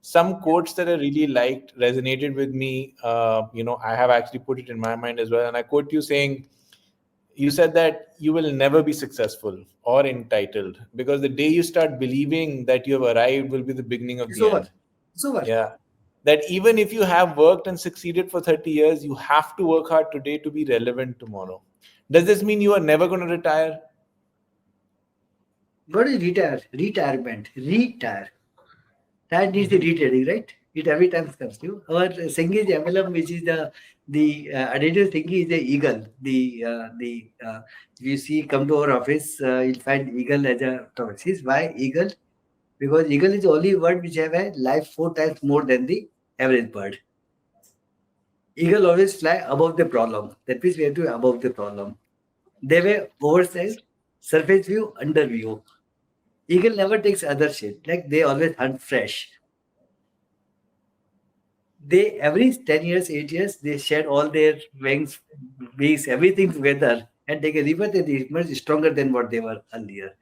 Some quotes that I really liked resonated with me. I have actually put it in my mind as well. And I quote you saying, you said that you will never be successful or entitled because the day you start believing that you have arrived will be the beginning of It's the over. end. It's over. Yeah. That even if you have worked and succeeded for 30 years, you have to work hard today to be relevant tomorrow. Does this mean you are never going to retire? What is retire? Retirement. Retire. That needs the Mhm. retailing, right? It every time comes to our Singhi is emblem, which is the additive Singhi is the eagle. If you see come to our office, you'll find eagle as a topic. Why eagle? Because eagle is the only bird which have a life 4 times more than the average bird. Eagle always fly above the problem. That means we have to be above the problem. They were oversized, surface view, under view. Eagle never takes other shit. Like they always hunt fresh. They every 10 years, 8 years, they shed all their wings, beaks, everything together and take a rebirth and they emerge stronger than what they were earlier.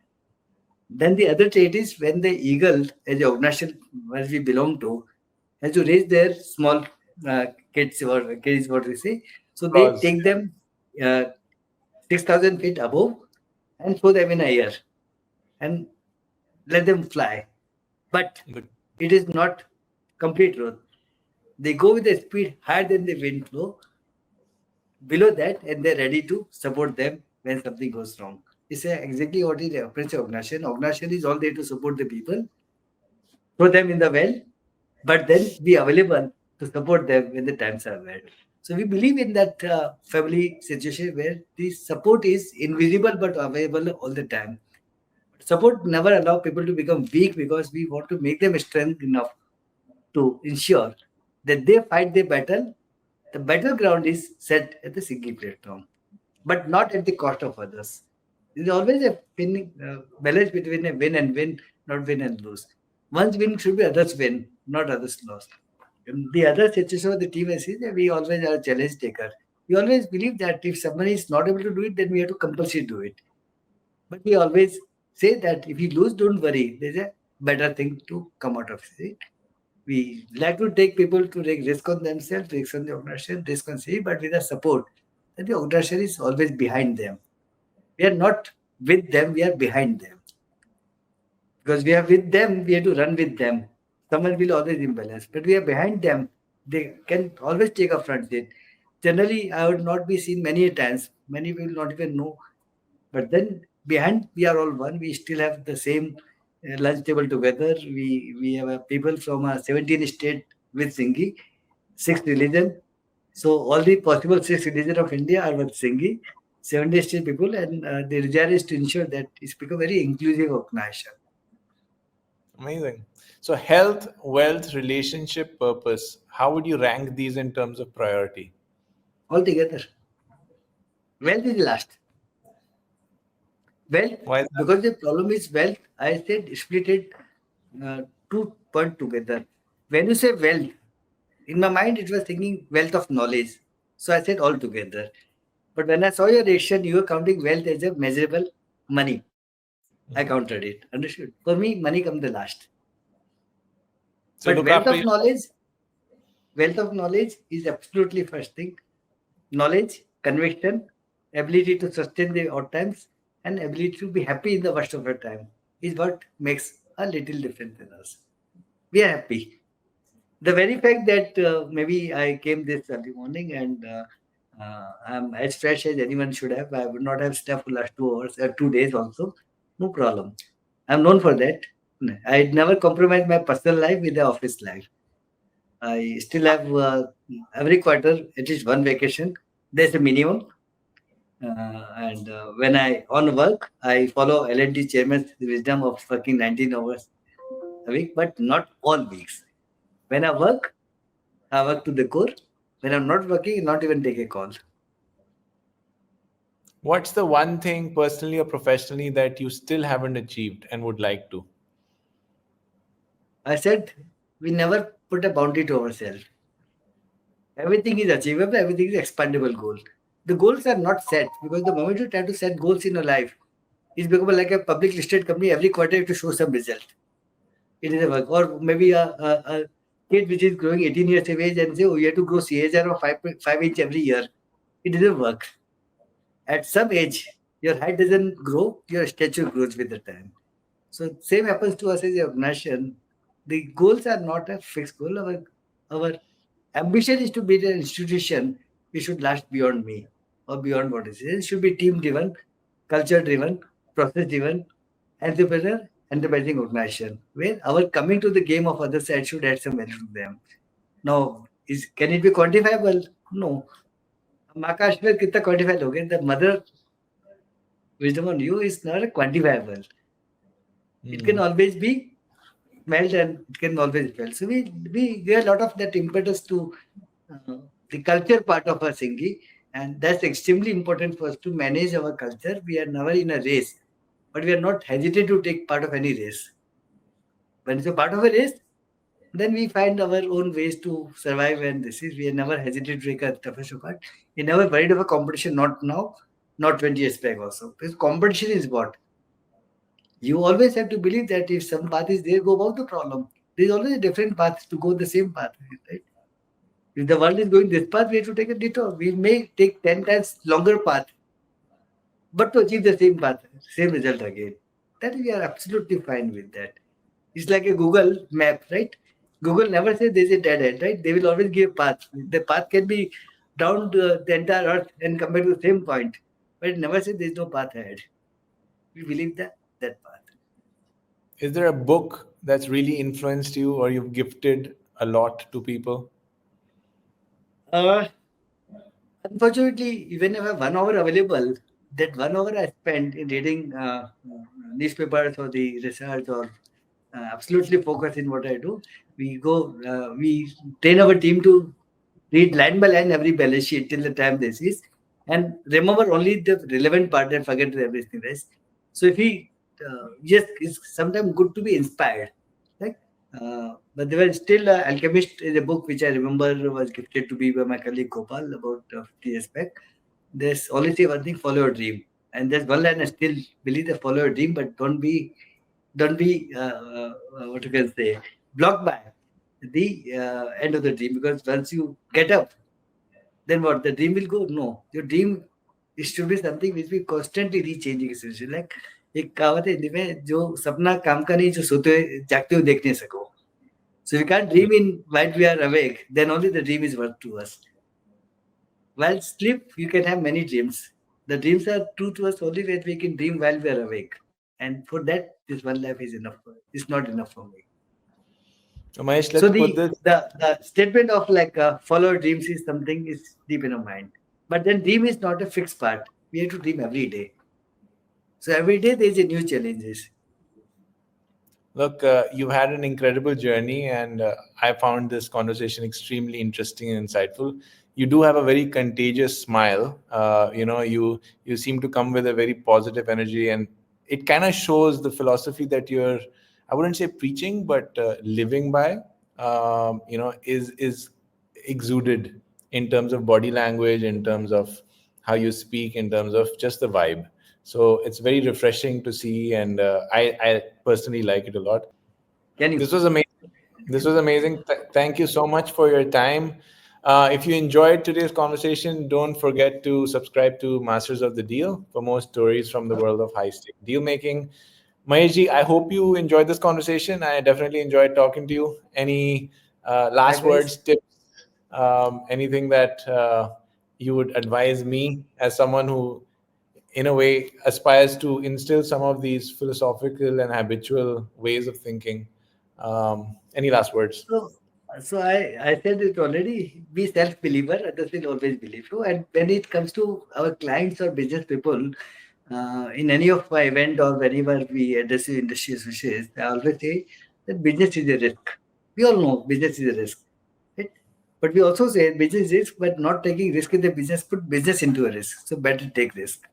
Then the other trait is when the eagle, as the organization where we belong to, has to raise their small kids or kids, what we say. So they Cause take them uh, 6,000 feet above and throw them in a air and let them fly. But the it is not complete growth. They go with a speed higher than the wind flow, below that, and they're ready to support them when something goes wrong. It's exactly what is the approach of organization. Organization is all there to support the people, throw them in the well, but then be available to support them when the times are bad. So we believe in that family situation where the support is invisible but available all the time. Support never allow people to become weak because we want to make them strong enough to ensure that they fight their battle. The battleground is set at the single platform, but not at the cost of others. There's always a balance between a win and win, not win and lose. One's win should be others' win, not others' loss. And the other situation of the team is that we always are a challenge taker. We always believe that if someone is not able to do it, then we have to compulsory do it. But we always say that if you lose, don't worry. There's a better thing to come out of it. We like to take people to take risk on themselves, risk on the organization, risk on city, but with a support. That the organization is always behind them. We are not with them, we are behind them. Because we are with them, we have to run with them. Someone will always imbalance, but we are behind them. They can always take a front seat. Generally, I would not be seen many times. Many will not even know. But then behind, we are all one. We still have the same lunch table together. We have people from 17 state with Singhi, 6 religion. So all the possible 6 religion of India are with Singhi, 70 state people, and the desire is to ensure that it's become very inclusive organization. Amazing. So, health, wealth, relationship, purpose. How would you rank these in terms of priority? Altogether. Wealth is last. Wealth, Why is that? because the problem is wealth, I said split it two point together. When you say wealth, in my mind it was thinking wealth of knowledge. So I said all together. But when I saw your reaction, you were counting wealth as a measurable money. I counted it. Understood? For me, money comes the last. So, But look after your. wealth of knowledge is absolutely first thing. Knowledge, conviction, ability to sustain the odd times, and ability to be happy in the worst of the time is what makes a little difference in us. We are happy. The very fact that maybe I came this early morning and I'm as fresh as anyone should have. I would not have slept for last 2 hours, 2 days also. No problem. I'm known for that. I never compromise my personal life with the office life. I still have every quarter at least one vacation. There's a minimum. And when I on work, I follow L&D chairman's wisdom of working 19 hours a week, but not all weeks. When I work to the core. When I'm not working, not even take a call. What's the one thing personally or professionally that you still haven't achieved and would like to? I said we never put a boundary to ourselves. Everything is achievable, everything is expandable goal. The goals are not set because the moment you try to set goals in your life, it's become like a public listed company. Every quarter you have to show some result. It is a work. Or maybe a kid which is growing 18 years of age and say, oh, you have to grow CAGR of 5 inch every year. It doesn't work. At some age, your height doesn't grow, your stature grows with the time. So same happens to us as an organization. The goals are not a fixed goal. Our ambition is to be an institution which should last beyond me or beyond what is. It should be team driven, culture driven, process driven, entrepreneur, enterprising organization, where our coming to the game of other side should add some value to them. Now, can it be quantifiable? No. Akash में कितना quantified हो गया? The mother wisdom on you is not quantifiable. It can always be melt and it can always fail. So we give a lot of that impetus to the culture part of our Singhi, and that's extremely important for us to manage our culture. We are never in a race, but we are not hesitant to take part of any race. When it's a part of a race, then we find our own ways to survive. And this is we are never hesitant to take a toughest part. We never worried of a competition. Not now, not 20 years back also. Because competition is what you always have to believe that if some path is there, go about the problem. There's always a different path to go the same path, right? If the world is going this path, we have to take a detour. We may take 10 times longer path, but to achieve the same path, same result again. That we are absolutely fine with that. It's like a Google map, right? Google never says there's a dead end, right? They will always give a path. The path can be down the entire earth and come back to the same point, but it never says there's no path ahead. We believe that path. Is there a book that's really influenced you or you've gifted a lot to people? Uh, Unfortunately, even if I have 1 hour available, that 1 hour I spend in reading newspapers or the research or absolutely focus in what I do. We train our team to read line by line every balance sheet till the time this is. and remember only the relevant part and forget everything else. So if he, yes, it's sometimes good to be inspired. Like, but there was still Alchemist is a book which I remember was gifted to me by my colleague Gopal about 50 years back. There's always say one thing: follow your dream. And there's one line I still believe that follow your dream, but don't be what you can say blocked by the end of the dream, because once you get up, then what? The dream will go? No. Your dream, it should be something which will constantly re-changing essentially. Like एक कहावत है हिंदी में, जो सपना काम का नहीं, जो सोते हुए जागते हुए देख नहीं सको. So we can't dream in while we are awake. Then only the dream is worth to us. While sleep, you can have many dreams. The dreams are true to us only when we can dream while we are awake. And for that, this one life is enough. It's not enough for me. So Mahesh, So let's put this. the statement of like follow your dreams is something is deep in our mind. But then dream is not a fixed part. We have to dream every day. So every day there is a new challenges. Look, you've had an incredible journey, and I found this conversation extremely interesting and insightful. You do have a very contagious smile. You seem to come with a very positive energy, and it kind of shows the philosophy that you're, I wouldn't say preaching, but living by. Is exuded in terms of body language, in terms of how you speak, in terms of just the vibe. So it's very refreshing to see, and I personally like it a lot. Can you? This was amazing. This was amazing. Thank you so much for your time. If you enjoyed today's conversation, don't forget to subscribe to Masters of the Deal for more stories from the world of high stake deal making. Maheshji, I hope you enjoyed this conversation. I definitely enjoyed talking to you. Any last Likewise. words, tips, anything that you would advise me as someone who, in a way, aspires to instill some of these philosophical and habitual ways of thinking? Any last words? So, so I said it already. Be self-believer. Others will always believe you. And when it comes to our clients or business people, in any of my event or whenever we address the industry associates, I always say that business is a risk. We all know business is a risk, right? But we also say business is risk, but not taking risk in the business put business into a risk. So better take risk.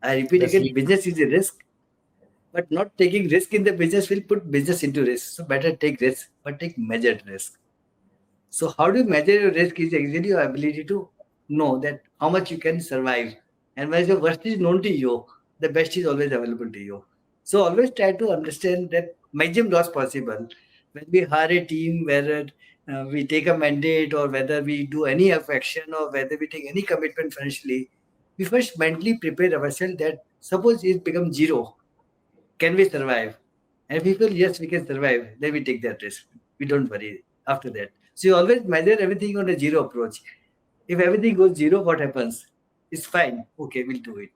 I repeat Let's again, leave. business is a risk, but not taking risk in the business will put business into risk. So better take risk, but take measured risk. So how do you measure your risk is actually your ability to know that how much you can survive. And when your worst is known to you, the best is always available to you. So always try to understand that maximum loss possible. When we hire a team, whether we take a mandate or whether we do any action or whether we take any commitment financially, we first mentally prepare ourselves that suppose it becomes zero, can we survive? And if we feel yes, we can survive, then we take that risk. We don't worry after that. So you always measure everything on a zero approach. If everything goes zero, what happens? It's fine. Okay, we'll do it.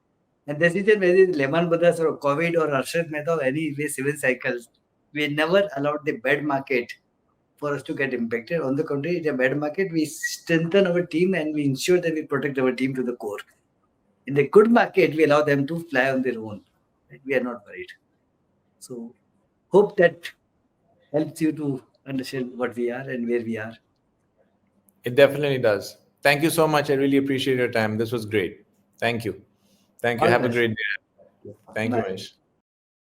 And this is whether it's Lehman Brothers or COVID or Arshad Mehta or any way civil cycles, we never allowed the bad market for us to get impacted. On the contrary, in a bad market, we strengthen our team and we ensure that we protect our team to the core. In the good market, we allow them to fly on their own. Right? We are not worried. So hope that helps you to understand what we are and where we are. It definitely does. Thank you so much. I really appreciate your time. This was great. Thank you. Thank you. All the Have a best. great day. Thank you, Bye. Manish.